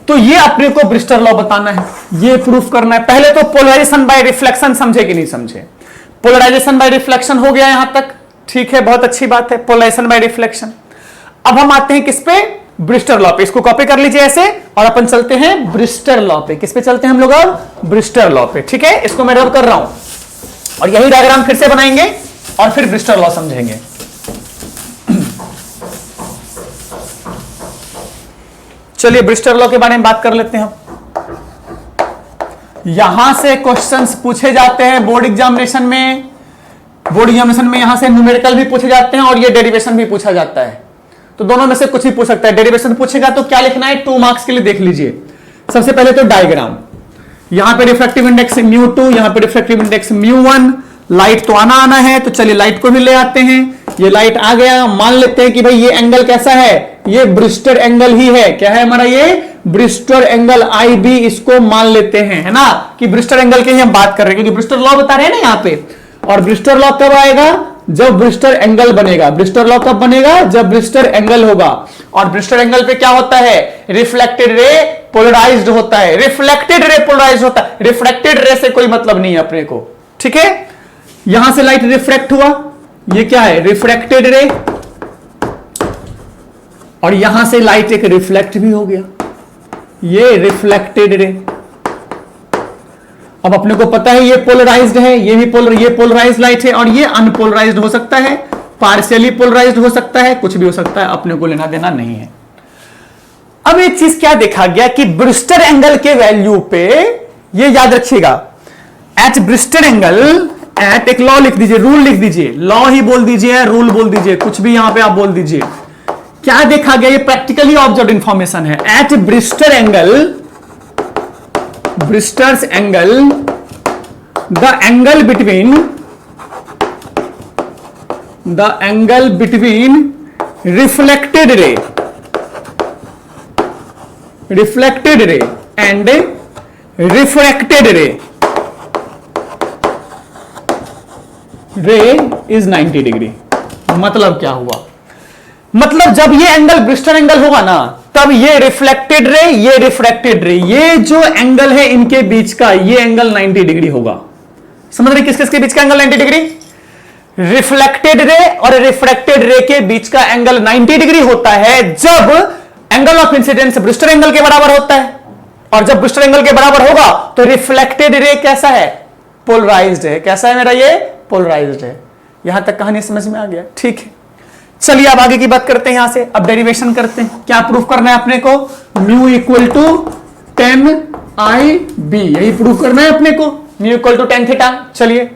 तो ये अपने को ब्रिस्टर लॉ बताना है, ये प्रूफ करना है। पहले तो पोलराइजेशन बाय रिफ्लेक्शन समझे कि नहीं समझे? पोलराइजेशन बाय रिफ्लेक्शन हो गया यहां तक, ठीक है, बहुत अच्छी बात है, पोलराइजेशन बाय रिफ्लेक्शन। अब हम आते हैं किस पे? ब्रिस्टर लॉ पे। इसको कॉपी कर लीजिए ऐसे और अपन चलते हैं ब्रिस्टर लॉ पे। किस पे चलते हैं हम लोग अब? ब्रिस्टर लॉ पे। ठीक है, इसको मैं रब कर रहा हूं और यही डायग्राम फिर से बनाएंगे और फिर ब्रिस्टर लॉ समझेंगे। चलिए ब्रिस्टर लॉ के बारे में बात कर लेते हैं। यहां से क्वेश्चंस पूछे जाते हैं बोर्ड एग्जामिनेशन में। बोर्ड एग्जामिनेशन में यहां से न्यूमेरिकल भी पूछे जाते हैं और ये डेरिवेशन भी पूछा जाता है। तो दोनों में से कुछ भी पूछ सकता है। डेरिवेशन पूछेगा तो क्या लिखना है? 2 मार्क्स के लिए देख लीजिए। सबसे पहले तो डायग्राम, यहां पे रिफ्रैक्टिव इंडेक्स μ2, यहां पे रिफ्रैक्टिव इंडेक्स μ1। लाइट तो आना है, तो चलिए लाइट को भी ले आते हैं। ये लाइट आ गया, मान लेते हैं कि भाई ये एंगल कैसा है? ये ब्रिस्टर एंगल ही है। क्या है हमारा? ये ब्रिस्टर एंगल IB, इसको मान लेते हैं, है ना, कि ब्रिस्टर एंगल की ही हम बात कर रहे हैं, क्योंकि ब्रिस्टर लॉ बता रहे हैं ना यहां पे। और ब्रिस्टर लॉ कब आएगा? जब ब्रिस्टर एंगल बनेगा। ब्रिस्टर लॉ कब बनेगा? जब ब्रिस्टर एंगल होगा। और ब्रिस्टर एंगल पे क्या होता है? रिफ्लेक्टेड रे पोलराइज्ड होता है। रिफ्लेक्टेड रे पोलराइज्ड होता है, रिफ्लेक्टेड रे से कोई मतलब नहीं है अपने को। ठीक है, यहां से लाइट रिफ्रैक्ट हुआ, ये क्या है? रिफ्रैक्टेड रे। और यहां से लाइट एक रिफ्लेक्ट भी हो गया, ये रिफ्लेक्टेड रे। अब अपने को पता है ये पोलराइज्ड है, ये भी ये पोलराइज्ड लाइट है और ये अनपोलराइज्ड हो सकता है, पार्शियली पोलराइज्ड हो सकता है, कुछ भी हो सकता है, अपने को लेना देना नहीं है। अब एक चीज क्या देखा गया कि ब्रिस्टर एंगल के वैल्यू पे, ये याद रखिएगा, एट ब्रिस्टर एंगल, एट एक लॉ लिख दीजिए, रूल लिख दीजिए, लॉ ही बोल दीजिए, रूल बोल दीजिए, कुछ भी यहां पे आप बोल दीजिए। क्या देखा गया? ये प्रैक्टिकली ऑब्जर्व इंफॉर्मेशन है। At Brewster angle, Brewster's angle, the angle between reflected ray and refracted ray is 90 degree. मतलब क्या हुआ? मतलब जब ये एंगल ब्रिस्टर एंगल होगा ना, तब ये रिफ्लेक्टेड रे, ये रिफ्रैक्टेड रे, ये जो एंगल है इनके बीच का, ये एंगल 90 डिग्री होगा। समझ रहे किस किस के बीच का एंगल 90 डिग्री? रिफ्लेक्टेड रे और रिफ्रैक्टेड रे के बीच का एंगल 90 डिग्री होता है जब angle of incidence Brewster angle के बराबर होता है। और जब ब्रिस्टर एंगल के बराबर होगा तो रिफ्लेक्टेड रे कैसा है? पोलराइज्ड है। कैसा है मेरा? ये पोलराइज्ड है। यहां तक कहानी समझ में आ गया? ठीक है, चलिए अब आगे की बात करते हैं। यहां से अब डेरिवेशन करते हैं। क्या प्रूफ करना है अपने को? म्यू इक्वल टू 10 IB, यही प्रूफ करना है अपने को, म्यू इक्वल टू 10 थीटा। चलिए,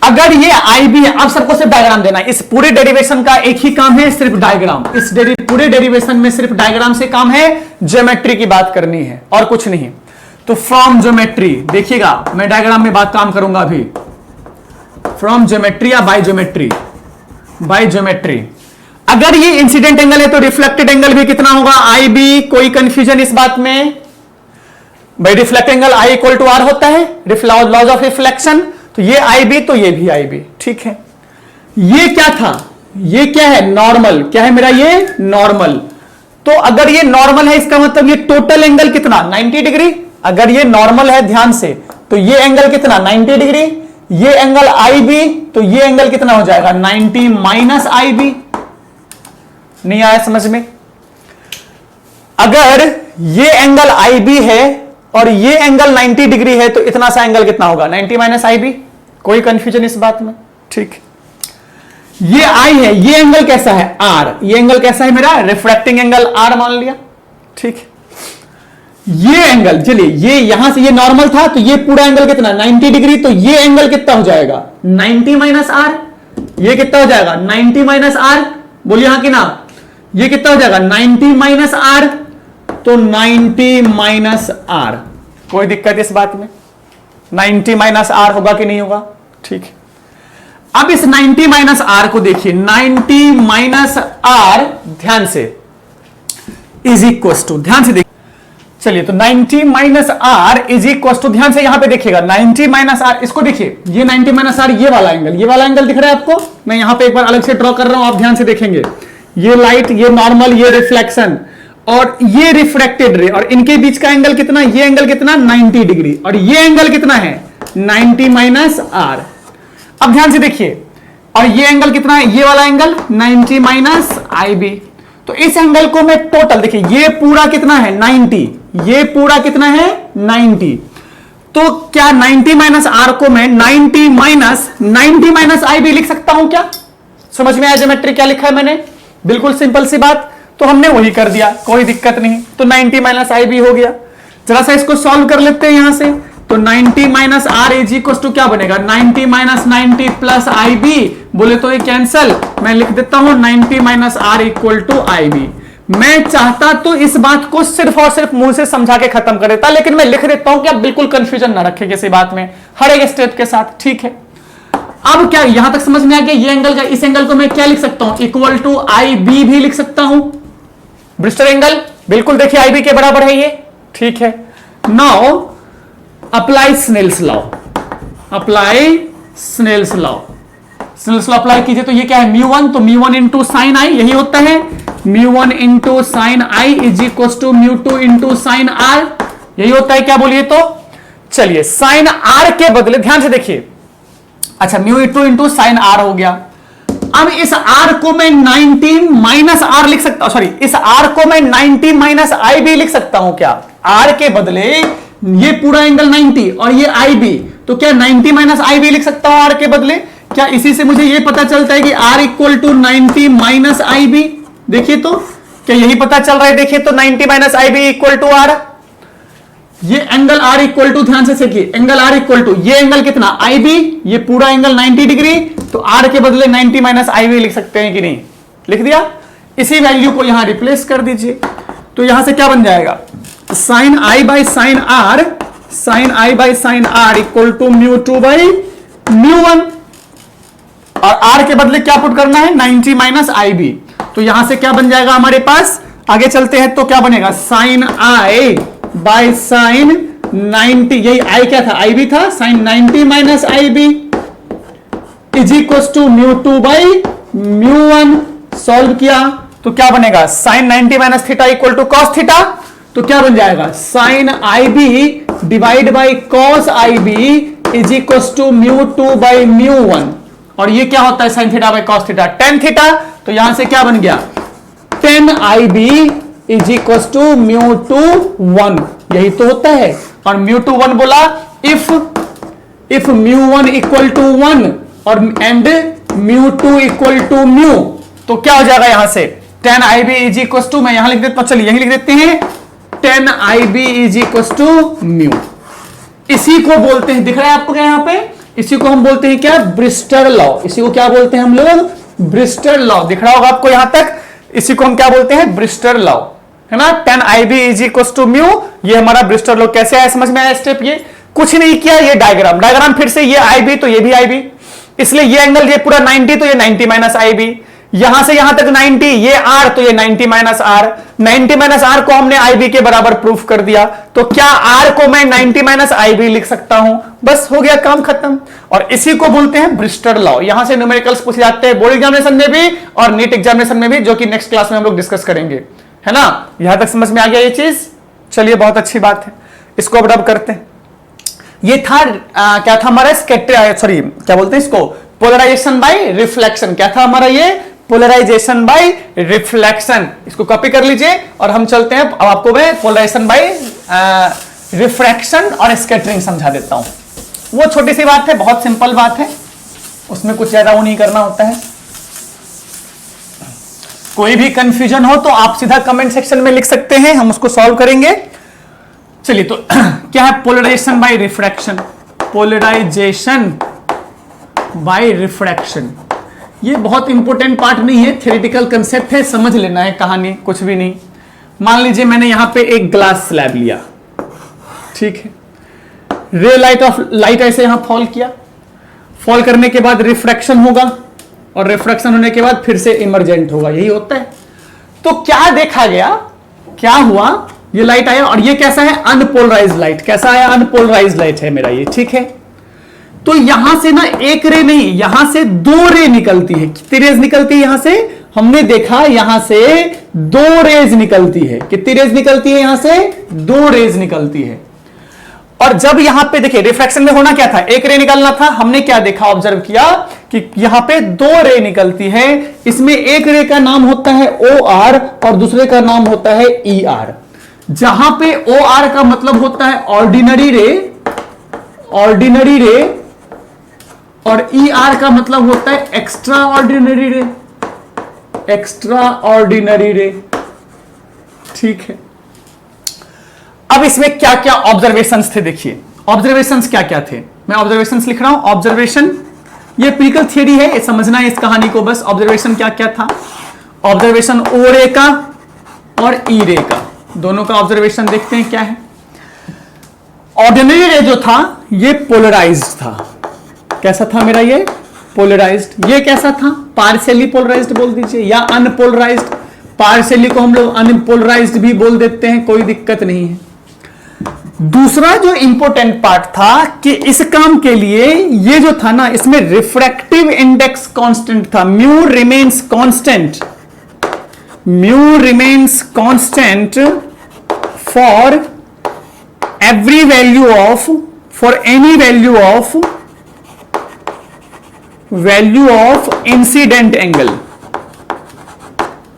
अगर ये IB है, अब सबको सिर्फ डायग्राम देना है। इस पूरे डेरिवेशन का एक ही काम है, सिर्फ डायग्राम। इस पूरे डेरिवेशन में सिर्फ डायग्राम से काम है, ज्योमेट्री की बात करनी है और कुछ नहीं। तो फ्रॉम ज्योमेट्री, देखिएगा मैं डायग्राम में बात काम करूंगा अभी। फ्रॉम ज्योमेट्री या बाय ज्योमेट्री? By geometry. अगर ये इंसिडेंट एंगल है तो रिफ्लेक्टेड एंगल भी कितना होगा? IB। कोई कंफ्यूजन इस बात में? भाई reflect angle I equal to R होता है, लॉज ऑफ रिफ्लेक्शन। तो ये IB, तो ये भी IB। ठीक है, ये क्या था? ये क्या है? नॉर्मल। क्या है मेरा? ये नॉर्मल। तो अगर ये नॉर्मल है, इसका मतलब ये टोटल एंगल कितना? 90 डिग्री। अगर ये नॉर्मल है, ध्यान से, तो ये एंगल कितना? 90 डिग्री। ये एंगल IB, तो ये एंगल कितना हो जाएगा? 90 माइनस IB। नहीं आया समझ में? अगर ये एंगल IB है और ये एंगल 90 डिग्री है, तो इतना सा एंगल कितना होगा? 90 माइनस IB। कोई कंफ्यूजन इस बात में? ठीक, ये I है, ये एंगल कैसा है? R। ये एंगल कैसा है मेरा? रिफ्रैक्टिंग एंगल R मान लिया। ठीक, ये एंगल, चलिए ये यहां से ये नॉर्मल था, तो ये पूरा एंगल कितना? 90 डिग्री। तो ये एंगल कितना हो जाएगा? 90 माइनस R। ये कितना हो जाएगा? 90 माइनस R। बोलिए हाँ कि ना? ये कितना हो जाएगा? 90 माइनस R। तो 90 माइनस R, कोई दिक्कत इस बात में? 90 माइनस R होगा कि नहीं होगा? ठीक है, अब इस 90 माइनस आर को देखिए, 90 माइनस आर ध्यान से इज इक्वल टू, ध्यान से देखिए, चलिए तो 90 minus R is equal to, ध्यान से यहां पे देखिएगा 90 माइनस आर, इसको देखिए ये 90 माइनस आर, ये वाला एंगल दिख रहा है आपको, मैं यहां पे एक बार अलग से ड्रॉ कर रहा हूं, आप ध्यान से देखेंगे, ये लाइट, ये नॉर्मल, ये रिफ्लेक्शन और ये रिफ्रैक्टेड रे, और इनके बीच का एंगल कितना, ये एंगल कितना 90 डिग्री, और ये एंगल कितना है 90 माइनस आर। अब ध्यान से देखिए, और ये एंगल कितना है, ये वाला एंगल 90 माइनस आई बी। तो इस एंगल को मैं टोटल देखिए, ये पूरा कितना है 90, ये पूरा कितना है 90, तो क्या 90 माइनस आर को मैं 90 माइनस आई बी लिख सकता हूं क्या? समझ में आया ज्योमेट्री क्या लिखा है मैंने? बिल्कुल सिंपल सी बात, तो हमने वही कर दिया, कोई दिक्कत नहीं, तो 90 माइनस आई बी हो गया। जरा सा इसको सॉल्व कर लेते हैं यहां से, तो 90 minus R is equal to क्या बनेगा 90 माइनस 90 प्लस आई बी, बोले तो ये कैंसल, मैं लिख देता हूं 90 minus R equal to I B. मैं चाहता तो इस बात को सिर्फ और सिर्फ मुंह से समझा के खत्म कर देता, लेकिन मैं लिख देता हूं कि आप बिल्कुल कंफ्यूजन ना रखें किसी बात में, हर एक स्टेप के साथ, ठीक है। अब क्या यहां तक समझ में आ गया, ये एंगल का, इस एंगल को मैं क्या लिख सकता हूं, इक्वल टू आई बी भी लिख सकता हूं, ब्रिस्टर एंगल, बिल्कुल देखिए आई बी के बराबर है ये, ठीक है। Now apply Snell's law, apply Snell's law, Snell's law apply कीजिए, तो ये क्या है μ1, तो μ1 इंटू साइन आई, यही होता है μ1 into sine i is equal to μ2 into sine r, यही होता है क्या बोलिए तो। चलिए साइन आर के बदले ध्यान से देखिए, अच्छा μ2 इंटू साइन आर हो गया। अब इस आर को मैं 90 माइनस आर लिख सकता हूं, सॉरी इस आर को मैं 90 माइनस आई बी लिख सकता हूं क्या? आर के बदले ये पूरा एंगल 90 और ये आई बी, तो क्या 90 माइनस आई बी लिख सकता हूं आर के बदले? क्या इसी से मुझे ये पता चलता है कि R equal to 90 minus I B, देखिए तो क्या यही पता चल रहा है, देखिए तो 90 minus I B equal to R, ये एंगल आर इक्वल टू, ध्यान से देखिए एंगल आर इक्वल टू, ये एंगल कितना आई बी, ये पूरा एंगल 90 डिग्री, तो आर के बदले 90 माइनस आई बी लिख सकते हैं कि नहीं? लिख दिया। इसी वैल्यू को यहां रिप्लेस कर दीजिए, तो यहां से क्या बन जाएगा sine I by sine r, sine I by sine are equal to μ2 by μ1, और आर के बदले क्या पुट करना है 90 माइनस आई बी, तो यहां से क्या बन जाएगा हमारे पास, आगे चलते हैं तो क्या बनेगा साइन आई बाई साइन 90, यही आई क्या था आई बी था, sine 90 minus I B is equal to μ2 by μ1, solve किया तो क्या बनेगा sine 90 minus theta equal to cos theta, तो क्या बन जाएगा sine i B divide by cos i B is equal to μ2 by μ1, और ये क्या होता है sine theta by cos theta tan theta, तो यहां से क्या बन गया 10 i B is equal to μ2 1, यही तो होता है। और μ2 1 बोला इफ μ1 इक्वल टू 1 और एंड μ2 इक्वल टू μ, तो क्या हो जाएगा यहां से 10 i B is equal to, मैं यहां लिख देता हूं, चलिए यही लिख देते हैं 10 i B is equal to μ। इसी को बोलते हैं, दिख रहा है आपको यहां पे, इसी को हम बोलते हैं क्या ब्रिस्टर लॉ, इसी को क्या बोलते हैं हम लोग ब्रिस्टर लॉ, दिख रहा होगा आपको यहां तक, इसी को हम क्या बोलते हैं ब्रिस्टर लॉ, है ना। 10 i B is equal to μ, ये हमारा ब्रिस्टर लॉ। कैसे आया समझ में आया स्टेप? ये कुछ नहीं किया, ये डायग्राम फिर से, ये आई बी तो ये भी आई बी, इसलिए ये एंगल ये पूरा 90 तो ये 90 माइनस आई बी, यहां से यहां तक 90, ये आर तो ये 90 माइनस आर, 90 माइनस आर को हमने आई बी के बराबर प्रूफ कर दिया, तो क्या आर को मैं 90 माइनस आई बी लिख सकता हूं, बस हो गया काम खत्म। और इसी को बोलते हैं ब्रिस्टर लॉ। यहां से न्यूमेरिकल्स पूछे जाते हैं बोर्ड एग्जामिनेशन में भी और नीट एग्जामिनेशन में भी, जो कि नेक्स्ट क्लास में हम लोग डिस्कस करेंगे, है ना। यहां तक समझ में आ गया ये चीज, चलिए बहुत अच्छी बात है, इसको अब रब करते हैं। ये था क्या था हमारा सॉरी क्या बोलते हैं इसको पोलराइजेशन बाय रिफ्लेक्शन, क्या था हमारा ये पोलराइजेशन बाय रिफ्लेक्शन, इसको कॉपी कर लीजिए और हम चलते हैं। अब आपको मैं पोलराइजेशन बाय रिफ्रैक्शन और स्कैटरिंग समझा देता हूं। वो छोटी सी बात है, बहुत सिंपल बात है, उसमें कुछ ज्यादा वो नहीं करना होता है। कोई भी कंफ्यूजन हो तो आप सीधा कमेंट सेक्शन में लिख सकते हैं, हम उसको सॉल्व करेंगे। चलिए तो क्या है polarisation by refraction, polarisation by refraction, ये बहुत इंपॉर्टेंट पार्ट नहीं है, थ्योरेटिकल कंसेप्ट है, समझ लेना है, कहानी कुछ भी नहीं। मान लीजिए मैंने यहां पे एक ग्लास स्लैब लिया, ठीक है, रे लाइट ऐसे यहां फॉल किया, फॉल करने के बाद रिफ्रैक्शन होगा और रिफ्रैक्शन होने के बाद फिर से इमरजेंट होगा, यही होता है। तो क्या देखा गया, क्या हुआ, ये लाइट आया और ये कैसा है, अनपोलराइज्ड लाइट। कैसा है, अनपोलराइज्ड लाइट है मेरा ये, ठीक है। तो यहां से ना एक रे नहीं, यहां से दो रे निकलती है। कितनी रेज निकलती है यहां से, हमने देखा यहां से दो रेज निकलती है। कितनी रेज निकलती है, यहां से दो रेज निकलती है। और जब यहां पे देखिए रिफ्रैक्शन में होना क्या था, एक रे निकलना था, हमने क्या देखा, ऑब्जर्व किया कि यहां पे दो रे निकलती है। इसमें एक रे का नाम होता है OR और दूसरे का नाम होता है ER। जहां पे OR का मतलब होता है ऑर्डिनरी रे, ऑर्डिनरी रे, और ER का मतलब होता है एक्स्ट्रा ऑर्डिनरी रे, एक्स्ट्रा ऑर्डिनरी रे, ठीक है। अब इसमें क्या क्या ऑब्जर्वेशंस थे, देखिए ऑब्जर्वेशंस क्या क्या थे, मैं ऑब्जर्वेशंस लिख रहा हूं। ऑब्जर्वेशन, ये एम्पिरिकल थ्योरी है, ये समझना है इस कहानी को बस। ऑब्जर्वेशन क्या क्या था, ऑब्जर्वेशन O रे का और E रे का, दोनों का ऑब्जर्वेशन देखते हैं क्या है। ऑर्डिनरी रे जो था ये पोलराइज्ड था। कैसा था मेरा ये, पोलराइज्ड। ये कैसा था, पार्शियली पोलराइज्ड बोल दीजिए या अनपोलराइज्ड। पार्शियली को हम लोग अनपोलराइज्ड भी बोल देते हैं, कोई दिक्कत नहीं है। दूसरा जो इंपॉर्टेंट पार्ट था कि इस काम के लिए ये जो था ना, इसमें रिफ्रैक्टिव इंडेक्स कांस्टेंट था। Mu remains constant, mu remains constant for every value of, for any value of incident angle.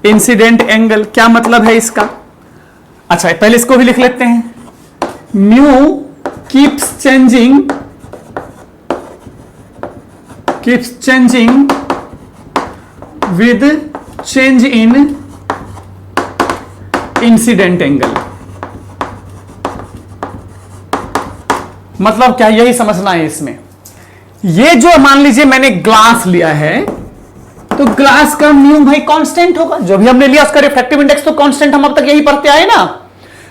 Incident angle क्या मतलब है इसका, अच्छा पहले इसको भी लिख लेते हैं। Mu keeps changing with change in incident angle. मतलब क्या, यही समझना है इसमें। ये जो मान लीजिए मैंने ग्लास लिया है, तो ग्लास का म्यू भाई कांस्टेंट होगा, जो भी हमने लिया उसका रिफ्रैक्टिव इंडेक्स तो कांस्टेंट, हम अब तक यही पढ़ते आए ना।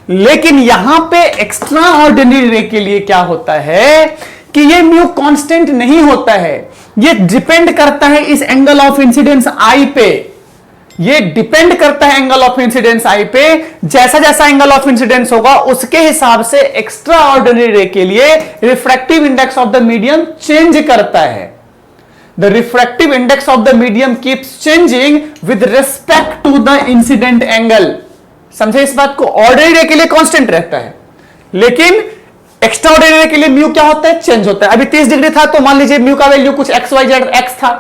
लेकिन यहां पे एक्स्ट्रा ऑर्डिनरी रे के लिए क्या होता है कि ये म्यू कांस्टेंट नहीं होता है, ये डिपेंड करता है इस एंगल ऑफ इंसिडेंस आई पे। ये डिपेंड करता है एंगल ऑफ इंसिडेंस आई पे। जैसा जैसा एंगल ऑफ इंसिडेंस होगा उसके हिसाब से एक्स्ट्रा ऑर्डिनरी रे के लिए refractive index of the medium change करता है। The refractive index of the medium keeps changing with respect to the incident angle. समझे इस बात को, ऑर्डिनरी रे के लिए कांस्टेंट रहता है, लेकिन एक्स्ट्रा ऑर्डिनरी रे के लिए म्यू क्या होता है, चेंज होता है। अभी 30 डिग्री था तो मान लीजिए म्यू का वैल्यू कुछ XYZ x था,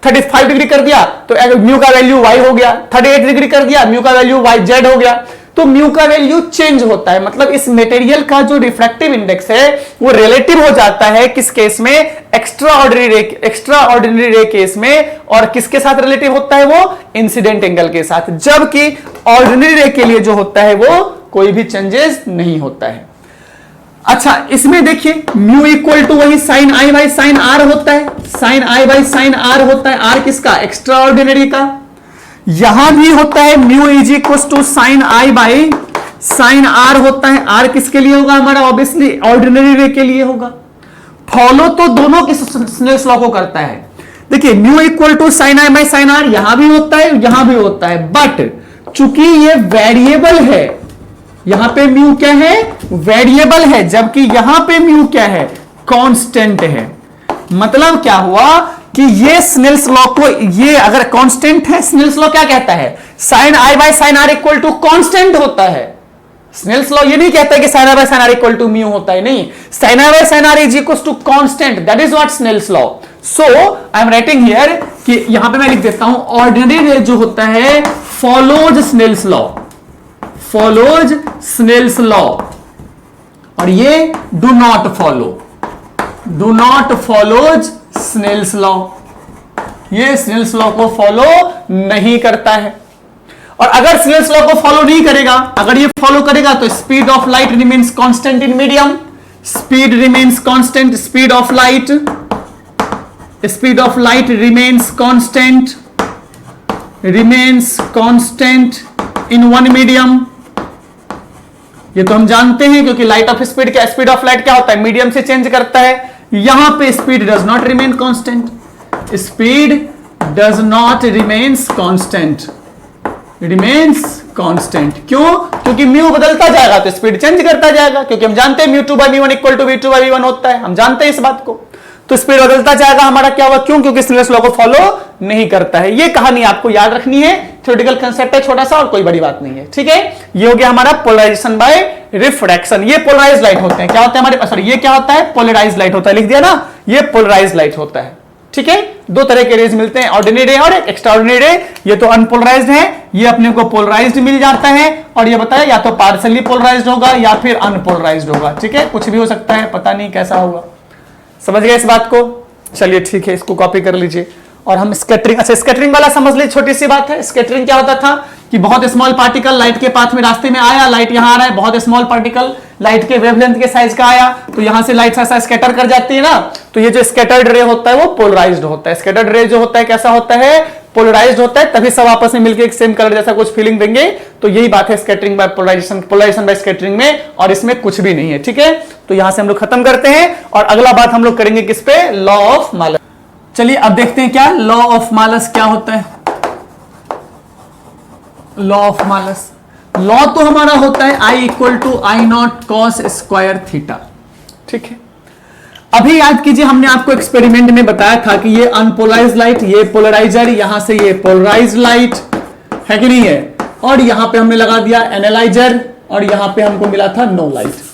35 डिग्री कर दिया तो म्यू का वैल्यू y हो गया, 38 डिग्री कर दिया म्यू का वैल्यू YZ हो गया। तो म्यू का वैल्यू चेंज होता है, मतलब इस मटेरियल का जो रिफ्रैक्टिव इंडेक्स है वो रिलेटिव हो जाता है किस केस में, एक्स्ट्रा ऑर्डिनरी रे केस में, और किसके साथ रिलेटिव होता है वो, इंसिडेंट एंगल के साथ। जबकि ऑर्डिनरी रे के लिए जो होता है वो कोई भी चेंजेस नहीं होता है। अच्छा इसमें देखिए म्यू इक्वल टू वही sine I by sine R होता है, sine I by sine R होता है, आर किसका, एक्स्ट्रा ऑर्डिनरी का। यहां भी होता है mu is equal to sine I by sine R होता है, आर किसके लिए होगा हमारा, ऑब्वियसली ऑर्डिनरी रे के लिए होगा। फॉलो तो दोनों के स्नेल्स लॉ को करता है। देखिए mu equal to sine I by sine R यहां भी होता है, यहां भी होता है, बट चूंकि ये वेरिएबल है, यहां पे म्यू क्या है, वेरिएबल है, जबकि यहां पे म्यू क्या है, कांस्टेंट है। मतलब क्या हुआ कि ये स्नेल्स लॉ को, ये अगर कांस्टेंट है, स्नेल्स लॉ क्या कहता है, sine I by sine are equal to constant होता है। स्नेल्स लॉ ये नहीं कहता है कि sine I by sine are equal to mu होता है, नहीं, sine I by sine R is equal to constant, that is what Snell's law. So I am writing here कि यहां पे मैं लिख देता हूं ऑर्डिनरी रे जो होता है follows Snell's law, follows Snell's law, और ये do not follows Snell's law, ये स्नेल्स लॉ को फॉलो नहीं करता है। और अगर स्नेल्स लॉ को फॉलो नहीं करेगा, अगर ये फॉलो करेगा तो speed of light remains constant in medium, speed remains constant, speed of light remains constant in one medium. ये तो हम जानते हैं क्योंकि लाइट ऑफ स्पीड क्या, स्पीड ऑफ लाइट क्या होता है, मीडियम से चेंज करता है। यहां पे speed does not remain constant, speed does not remains constant, remains constant. क्यों? क्योंकि म्यू बदलता जाएगा तो स्पीड चेंज करता जाएगा, क्योंकि हम जानते हैं μ2/v1 इक्वल टू v2/v1 होता है, हम जानते हैं इस बात को। तो स्पीड बदलता जाएगा हमारा, क्या हुआ? क्यों? क्योंकि स्नेल्स लॉ को फॉलो नहीं करता है। ये कहानी आपको याद रखनी है, थ्योरेटिकल कंसेप्ट है छोटा सा और कोई बड़ी बात नहीं है, ठीक है। ये हो गया हमारा पोलराइजेशन बाय रिफ्रैक्शन। ये पोलराइज्ड लाइट होते हैं, क्या होता है हमारे, सॉरी ये क्या होता है? पोलराइज्ड लाइट होता है, लिख दिया ना, ये पोलराइज्ड लाइट होता है, ठीक है। दो तरह के रेज मिलते हैं, ऑर्डिनरी रे और एक्स्ट्राऑर्डिनरी रे। ये तो अनपोलराइज्ड है, ये अपने को पोलराइज्ड मिल जाता है, और ये बताया या तो पार्शियली पोलराइज्ड होगा या फिर अनपोलराइज्ड होगा, ठीक है। कुछ भी हो सकता है, पता नहीं कैसा होगा। समझ गए इस बात को? चलिए ठीक है, इसको कॉपी कर लीजिए। और हम स्कैटरिंग, अच्छा स्कैटरिंग वाला समझ लीजिए, छोटी सी बात है। स्कैटरिंग क्या होता था कि बहुत स्मॉल पार्टिकल लाइट के पाथ में रास्ते में आया, लाइट यहां आ रहा है, बहुत स्मॉल पार्टिकल लाइट के वेवलेंथ के साइज का आया, तो यहां से लाइट ऐसा स्कैटर कर जाती है ना, तो ये जो स्कैटर्ड रे होता है वो पोलराइज्ड होता है। स्कैटर्ड रे जो होता है कैसा होता है? पोलराइज्ड होता है, तभी सब आपस में मिलकर एक सेम कलर जैसा कुछ फीलिंग देंगे। तो यही बात है scattering by polarisation, polarisation by scattering में, और इसमें कुछ भी नहीं है, ठीक है। तो यहां से हम लोग खत्म करते हैं, और अगला बात हम लोग करेंगे किस पे? लॉ ऑफ मालस। चलिए अब देखते हैं क्या लॉ ऑफ मालस क्या होता है। लॉ ऑफ मालस, लॉ तो हमारा होता है I equal to I naught cos square theta, ठीक है। अभी याद कीजिए, हमने आपको एक्सपेरिमेंट में बताया था कि ये अनपोलराइज लाइट, ये पोलराइजर, यहां से ये पोलराइज लाइट है कि नहीं है, और यहां पे हमने लगा दिया एनालाइजर, और यहां पे हमको मिला था नो लाइट।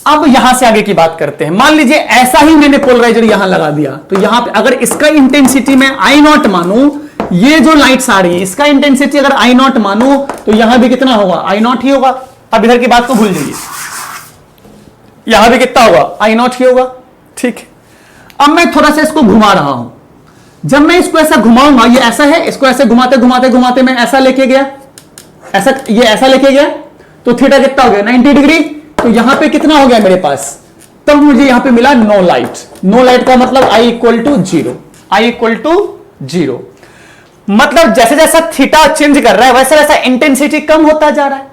अब यहां से आगे की बात करते हैं। मान लीजिए ऐसा ही मैंने पोलराइजर यहां लगा दिया, तो यहां पे अगर इसका इंटेंसिटी में आई नॉट मानूं, ये जो लाइट्स आ रही है इसका इंटेंसिटी अगर आई नॉट मानूं, तो यहां भी कितना होगा? आई नॉट ही होगा। अब इधर की बात को भूल जाइए, यहां भी कितना होगा? आई नॉट ही होगा, ठीक है। अब मैं थोड़ा सा इसको घुमा रहा हूं, जब मैं इसको ऐसा घुमाऊंगा, ये ऐसा है, इसको ऐसे घुमाते घुमाते घुमाते मैं ऐसा लेके गया, ऐसा, ये ऐसा लेके गया, तो थीटा कितना हो गया? 90 डिग्री। तो यहां पे कितना हो गया मेरे पास? तब मुझे यहां पे मिला नो लाइट। नो लाइट का मतलब I equal to zero, I equal to zero. मतलब जैसे जैसा थीटा चेंज कर रहा है वैसे वैसा इंटेंसिटी कम होता जा रहा है।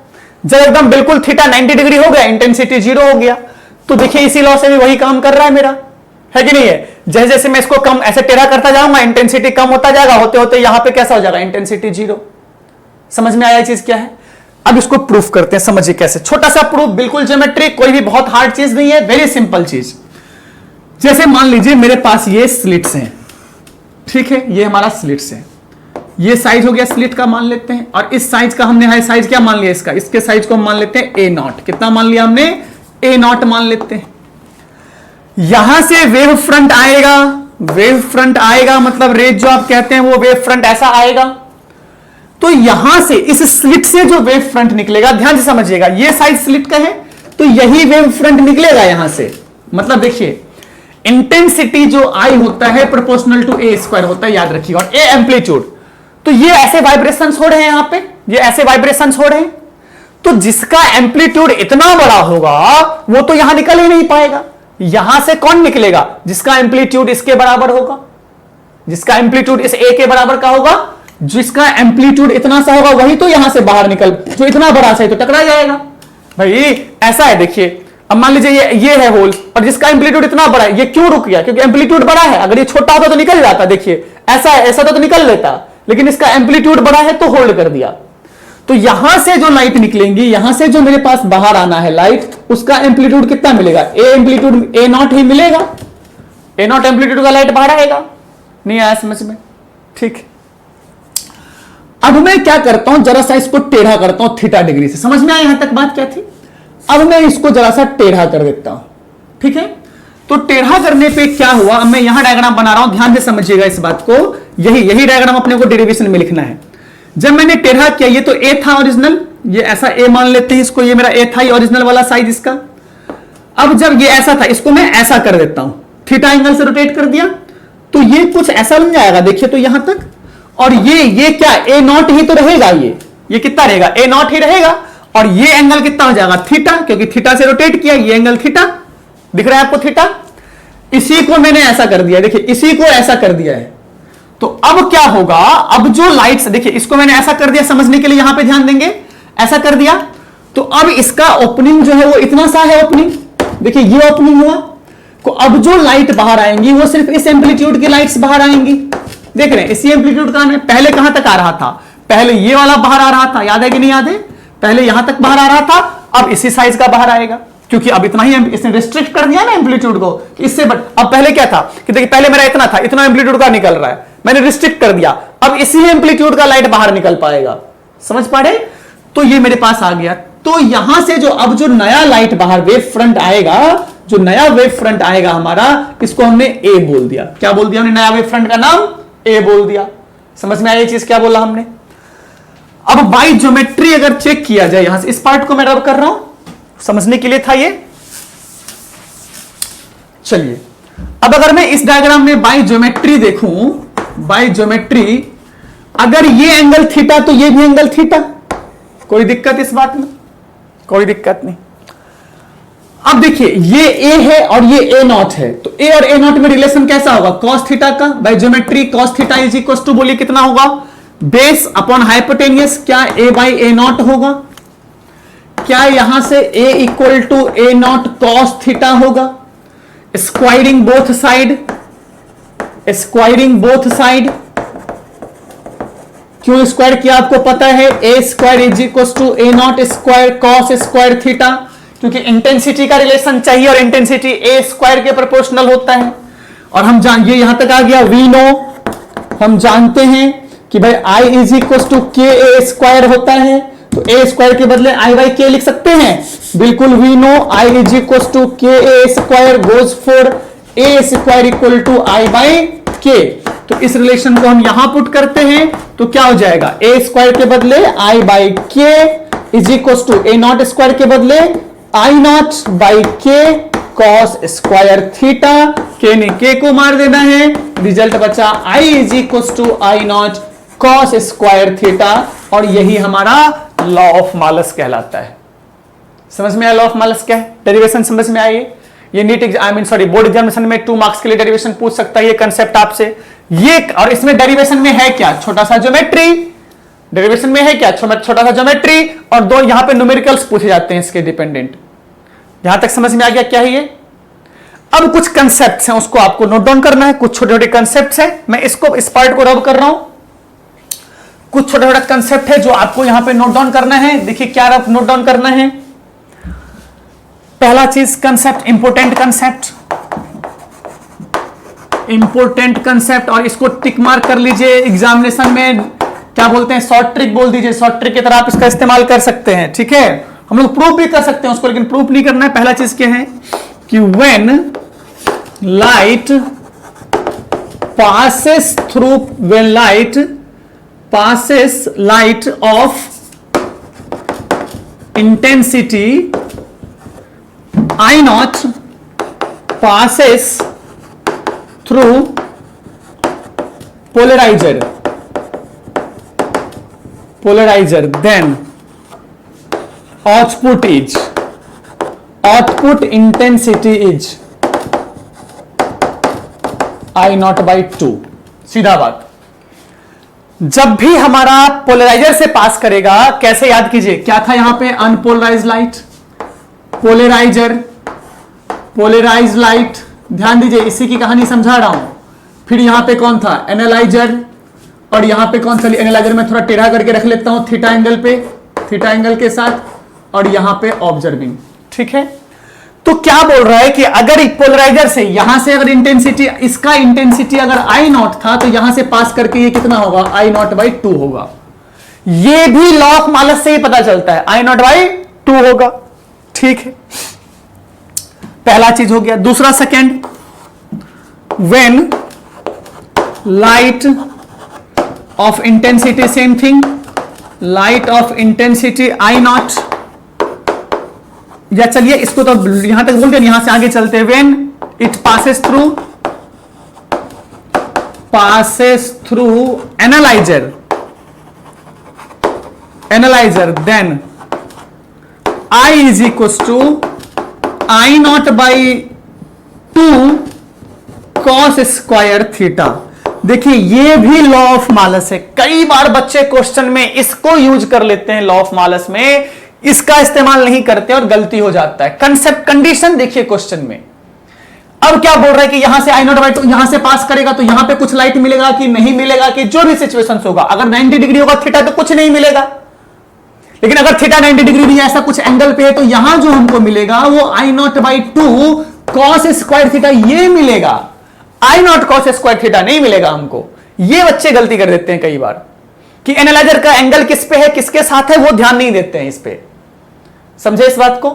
जब एकदम बिल्कुल थीटा 90 डिग्री हो गया, इंटेंसिटी जीरो हो गया। तो देखिए इसी लॉ से भी वही काम कर रहा है मेरा, है कि नहीं है? जैसे जैसे मैं इसको कम ऐसे टेढ़ा करता जाऊंगा, इंटेंसिटी कम होता जाएगा, होते होते यहां पे कैसा हो जाएगा? Intensity zero. समझ में आया चीज क्या है? अब इसको प्रूफ करते हैं, समझिए कैसे। छोटा सा प्रूफ, बिल्कुल ज्योमेट्री, कोई भी बहुत हार्ड चीज नहीं है, वेरी सिंपल चीज। जैसे मान लीजिए मेरे पास ये स्लिट्स हैं, ठीक है, ये हमारा स्लिट्स है, ये साइज हो गया स्लिट का मान लेते हैं, और इस साइज का हमने हाई साइज क्या मान लिया इसका? इसके साइज को हम मान लेते हैं ए नॉट। कितना मान लिया हमने? ए नॉट मान लेते हैं। यहां से वेव फ्रंट आएगा, वेव फ्रंट आएगा मतलब रेज जो आप कहते हैं वो वेव फ्रंट ऐसा आएगा। तो यहां से इस स्लिट से जो वेव फ्रंट निकलेगा, ध्यान से समझिएगा, ये साइड स्लिट का है तो यही वेव फ्रंट निकलेगा यहां से। मतलब देखिए इंटेंसिटी जो आई होता है प्रोपोर्शनल टू ए स्क्वायर होता है, याद रखिएगा, और ए एम्पलीट्यूड। तो ये ऐसे वाइब्रेशंस हो रहे हैं यहां पे, ये ऐसे वाइब्रेशंस हो रहे हैं, तो जिसका एम्पलीट्यूड इतना बड़ा होगा वो तो यहां निकल ही नहीं पाएगा। यहां से कौन निकलेगा? जिसका एम्पलीट्यूड इसके बराबर होगा, जिसका एम्पलीट्यूड इस ए के बराबर का होगा, जिसका एम्पलीट्यूड इतना सा होगा वही तो यहां से बाहर निकल, जो इतना बड़ा सा है तो टकरा जाएगा। भाई ऐसा है, देखिए अब मान लीजिए ये है होल, और जिसका एम्पलीट्यूड इतना बड़ा है, ये क्यों रुक गया? क्योंकि एम्पलीट्यूड बड़ा है। अगर ये छोटा होता तो निकल जाता, देखिए ऐसा है, ऐसा तो निकल लेता, लेकिन इसका एम्पलीट्यूड बड़ा है तो होल्ड कर दिया। तो यहां से जो लाइट निकलेंगी, यहां से जो मेरे पास बाहर आना है लाइट, उसका एम्पलीट्यूड कितना मिलेगा? ए एम्पलीट्यूड, ए नॉट ही मिलेगा। ए नॉट एम्पलीट्यूड का लाइट बाहर आएगा। नहीं आया समझ में? ठीक। अब मैं क्या करता हूं, जरा सा इसको टेढ़ा करता हूं थीटा डिग्री से। समझ में आया यहां तक बात क्या थी? अब मैं इसको जरा सा टेढ़ा कर देता हूं, ठीक है। तो टेढ़ा करने पे क्या हुआ, अब मैं यहां डायग्राम बना रहा हूं, ध्यान से समझिएगा इस बात को। यही डायग्राम अपने को डेरिवेशन में लिखना है। जब मैंने टेढ़ा किया, ये तो ए था ओरिजिनल, ये ऐसा ए मान लेते हैं इसको, ये मेरा ए था, ये ओरिजिनल वाला साइज इसका। अब जब ये ऐसा था, इसको मैं ऐसा कर देता हूं, थीटा एंगल से रोटेट कर दिया, तो ये कुछ ऐसा बन जाएगा, देखिए तो यहां तक। और ये क्या, ए नॉट ही तो रहेगा, ये कितना रहेगा? ए नॉट ही रहेगा। और ये एंगल कितना हो जाएगा? थीटा, क्योंकि थीटा से रोटेट किया, ये एंगल थीटा दिख रहा है आपको, थीटा। इसी को मैंने ऐसा कर दिया, देखिए इसी को ऐसा कर दिया है। तो अब क्या होगा, अब जो लाइट्स, देखिए इसको मैंने ऐसा कर दिया, समझने के लिए यहां पे ध्यान देंगे, ऐसा कर दिया। तो अब इसका ओपनिंग जो है वो इतना सा है ओपनिंग, देखिए ये ओपनिंग हुआ। को अब जो लाइट बाहर आएंगी वो सिर्फ इस एम्पलीट्यूड की लाइट्स बाहर आएंगी। देख रहे हैं इसी एम्पलीट्यूड का पहले कहां तक आ रहा था, पहले ये वाला बाहर आ रहा था, याद है कि नहीं याद है, पहले यहां तक बाहर आ रहा था, अब इसी साइज का बाहर आएगा, क्योंकि अब इतना ही इसने रिस्ट्रिक्ट कर दिया ना एम्पलीट्यूड को, इससे अब पहले क्या था कि देखिए पहले मेरा इतना था, इतना एम्पलीट्यूड का निकल रहा है, मैंने रिस्ट्रिक्ट कर दिया, अब इसी एम्पलीट्यूड का लाइट बाहर निकल पाएगा। समझ पा रहे? तो ये मेरे पास आ गया। तो यहां से जो अब जो नया लाइट बाहर वेव फ्रंट आएगा, जो नया वेव फ्रंट आएगा हमारा, इसको हमने ए बोल दिया। क्या बोल दिया हमने? नया वेव फ्रंट का नाम ए बोल दिया। समझ में आया ये चीज क्या बोला हमने? अब बाय ज्योमेट्री अगर चेक किया जाए, यहां से इस पार्ट को मैं रब कर रहा हूं, समझने के लिए था ये। चलिए अब अगर मैं इस डायग्राम में बाय ज्योमेट्री देखूं, बाय ज्योमेट्री अगर ये एंगल थीटा तो ये भी एंगल थीटा, कोई दिक्कत इस बात में? कोई दिक्कत नहीं। अब देखिए ये ए है और ये ए नॉट है, तो ए और ए नॉट में रिलेशन कैसा होगा? कॉस थीटा का। By geometry cos theta is equal to बोलिए कितना होगा? Base upon hypotenuse. क्या ए बाई ए नॉट होगा? क्या यहां से a equal to a naught cos theta होगा? Squaring both side, squaring both side. क्यों स्क्वायर किया आपको पता है? A square is equal to a naught square cos square theta, क्योंकि इंटेंसिटी का रिलेशन चाहिए और इंटेंसिटी ए स्क्वायर के प्रोपोर्शनल होता है। और हम ये यहां तक आ गया, वी नो, हम जानते हैं कि भाई आई is equal to k a square होता है, तो ए स्क्वायर के बदले आई बाई के लिख सकते हैं। बिल्कुल, we know i is equal to k a square goes for a square equal to i by k. तो इस रिलेशन को हम यहां पुट करते हैं तो क्या हो जाएगा? ए स्क्वायर के बदले i by k is equal to a naught square के बदले i naught by k cos square theta. K ने के को मार देना है, रिजल्ट बचा i is equal to I naught cos square theta, और यही हमारा लॉ ऑफ मालस कहलाता है। समझ में आया लॉ ऑफ मालस क्या है? डेरिवेशन समझ में आई? ये नीट बोर्ड एग्जामिनेशन में 2 मार्क्स के लिए डेरिवेशन पूछ सकता है ये कंसेप्ट आपसे। ये और इसमें डेरिवेशन में है क्या? छोटा सा ज्योमेट्री। डेरिवेशन में है क्या? छोटा सा ज्योमेट्री, और 2 यहां पे न्यूमेरिकल्स पूछे जाते हैं इसके डिपेंडेंट। यहां तक समझ में आ गया क्या है ये? अब कुछ कंसेप्ट्स हैं उसको आपको नोट डाउन करना है, कुछ छोटे छोटे कंसेप्ट्स हैं, मैं इसको इस पार्ट को रब कर रहा हूं। कुछ छोटा छोटा कंसेप्ट है जो आपको यहां पे नोट डाउन करना है। देखिए क्या रब नोट डाउन करना है। पहला चीज concept, important concept, important concept, और इसको टिक मार्क कर लीजिए। एग्जामिनेशन में क्या बोलते हैं? शॉर्ट ट्रिक बोल दीजिए, शॉर्ट ट्रिक की तरह आप इसका इस्तेमाल कर सकते हैं। ठीक है, हम लोग प्रूफ भी कर सकते हैं उसको, लेकिन प्रूफ नहीं करना है। पहला चीज क्या है कि when light passes through, when light passes, light of intensity I naught passes through polarizer, then output intensity is I naught by 2। सीधा बात। जब भी हमारा पोलराइजर से पास करेगा, कैसे याद कीजिए, क्या था यहां पे? Unpolarise light, polariser, polarise light. ध्यान दीजिए, इसी की कहानी समझा रहा हूं। फिर यहां पे कौन था? एनालाइजर, और यहां पे कौन सा? एनालाइजर में थोड़ा टेढ़ा करके रख लेता हूं थीटा एंगल पे, थीटा एंगल के साथ, और यहां पे ऑब्जर्विंग। ठीक है, तो क्या बोल रहा है कि अगर एक पोलराइजर से यहां से अगर इंटेंसिटी, इसका इंटेंसिटी अगर आई नॉट था, तो यहां से पास करके ये कितना होगा? आई नॉट बाई 2 होगा। ये भी लॉ ऑफ मालस से ही पता चलता है, आई नॉट बाई 2 होगा। ठीक है, पहला चीज हो गया। दूसरा, second, when light of intensity, same thing, light of intensity I not, या चलिए इसको तो यहां तक बोलते हैं, यहां से आगे चलते हैं। When it passes through analyser, then I is equal to I naught by 2 cos square theta. देखिए ये भी लॉ ऑफ मालस है। कई बार बच्चे क्वेश्चन में इसको यूज कर लेते हैं, लॉ ऑफ मालस में इसका इस्तेमाल नहीं करते और गलती हो जाता है। कंसेप्ट, कंडीशन देखिए क्वेश्चन में, अब क्या बोल रहा है कि यहां से I0/2 यहां से पास करेगा तो यहां पे कुछ लाइट मिलेगा कि नहीं मिलेगा, कि जो भी सिचुएशन होगा, अगर 90 डिग्री होगा थीटा तो कुछ नहीं मिलेगा, लेकिन अगर थीटा 90 डिग्री भी ऐसा कुछ एंगल पे है तो यहां जो हमको मिलेगा वो I0/2 cos स्क्वायर थीटा ये मिलेगा, I0 cos स्क्वायर थीटा नहीं मिलेगा हमको। ये बच्चे गलती कर देते हैं कई बार कि एनालाइजर का एंगल किस पे है किसके साथ है वो ध्यान नहीं देते हैं इस पे, समझे इस बात को,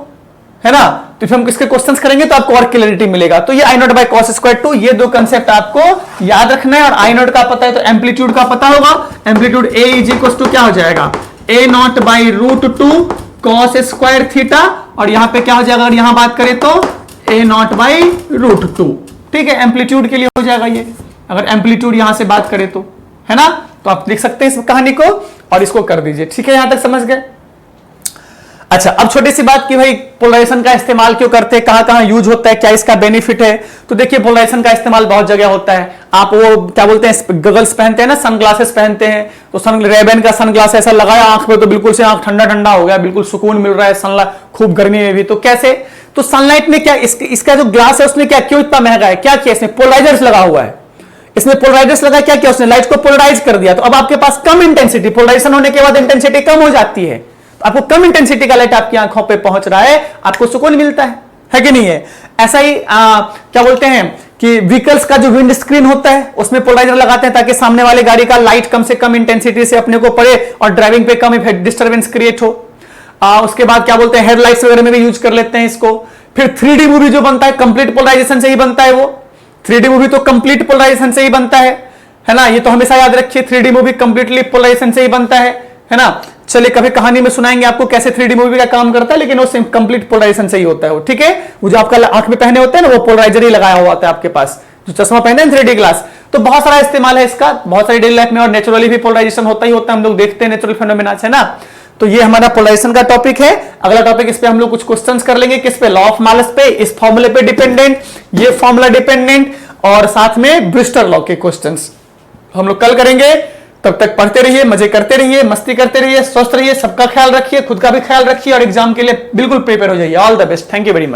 है ना। तो फिर हम इसके क्वेश्चंस करेंगे तो आपको और क्लैरिटी मिलेगा। तो ये I0 cos स्क्वायर 2, ये दो कंसेप्ट आपको याद रखना है। और I0 का पता है तो एम्पलीट्यूड का पता होगा, amplitude A is equal to क्या हो जाएगा, A0/√2 cos स्क्वायर थीटा, और यहां पे क्या हो जाएगा अगर यहां बात करें तो A0/√2, ठीक है, एम्पलीट्यूड के लिए हो जाएगा ये, अगर एम्पलीट्यूड यहां से बात करें तो, है ना। तो आप लिख सकते हैं इस कहानी को और इसको कर दीजिए, ठीक है, यहां तक समझ गए। अच्छा, अब छोटी सी बात कि भाई पोलराइजेशन का इस्तेमाल क्यों करते हैं, कहां-कहां यूज होता है, क्या इसका बेनिफिट है। तो देखिए पोलराइजेशन का इस्तेमाल बहुत जगह होता है। आप वो क्या बोलते हैं गगल्स पहनते हैं ना, सनग्लासेस पहनते हैं, तो रेबेन का सनग्लास ऐसा लगाया आंख पे तो बिल्कुल से आंख ठंडा ठंडा हो गया, बिल्कुल सुकून मिल रहा है सनलाइट, खूब गर्मी में भी। तो कैसे, तो सनलाइट ने क्या इसका जो ग्लास है उसने क्या, क्यों इतना महंगा है, क्या किया इसमें, पोलराइजर्स लगा हुआ है, इसमें पोलराइजर्स लगा, क्या किया उसने, लाइट को पोलराइज कर दिया। तो अब आपके पास कम इंटेंसिटी, पोलराइजेशन होने के बाद इंटेंसिटी कम हो जाती है, आपको कम इंटेंसिटी का लाइट आपकी आंखों पे पहुंच रहा है, आपको सुकून मिलता है कि नहीं है। ऐसा ही क्या बोलते हैं कि व्हीकल्स का जो विंड स्क्रीन होता है उसमें पोलराइजर लगाते हैं ताकि सामने वाले गाड़ी का लाइट कम से कम इंटेंसिटी से अपने को पड़े और ड्राइविंग पे कम डिस्टर्बेंस क्रिएट हो। उसके बाद क्या बोलते हैं हेडलाइट्स वगैरह में भी यूज कर लेते हैं इसको। फिर 3D मूवी जो बनता है कंप्लीट पोलराइजेशन से ही बनता है, वो 3D मूवी तो कंप्लीट पोलराइजेशन से ही बनता है ना, ये तो हमेशा याद रखिए, 3D मूवी कंप्लीटली पोलराइजेशन से ही बनता है ना। चलिए कभी कहानी में सुनाएंगे आपको कैसे 3D मूवी का काम करता है, लेकिन वो कंप्लीट पोलराइजेशन से ही होता है वो, ठीक है। वो जो आपका आंख में पहने होते हैं ना वो पोलराइजर ही लगाया हुआ होता है आपके पास, जो चश्मा पहनते हैं 3D ग्लास। तो बहुत सारा इस्तेमाल है इसका, बहुत सारी डेली लाइफ में, और नेचुरली भी पोलराइजेशन होता ही होता है, हम लोग देखते हैं नेचुरल फेनोमेना, है ना। तो ये हमारा पोलराइजेशन का टॉपिक है। अगला टॉपिक इस पे हम लोग कुछ क्वेश्चंस कर लेंगे, किस पे, लॉ ऑफ मालस पे, इस फॉर्मूले पे डिपेंडेंट, ये फॉर्मूला डिपेंडेंट, और साथ में ब्रिस्टर लॉ के क्वेश्चंस हम लोग कल करेंगे। तब तक पढ़ते रहिए, मजे करते रहिए, मस्ती करते रहिए, स्वस्थ रहिए, सबका ख्याल रखिए, खुद का भी ख्याल रखिए और एग्जाम के लिए बिल्कुल प्रिपेयर हो जाइए। All the best, thank you very much.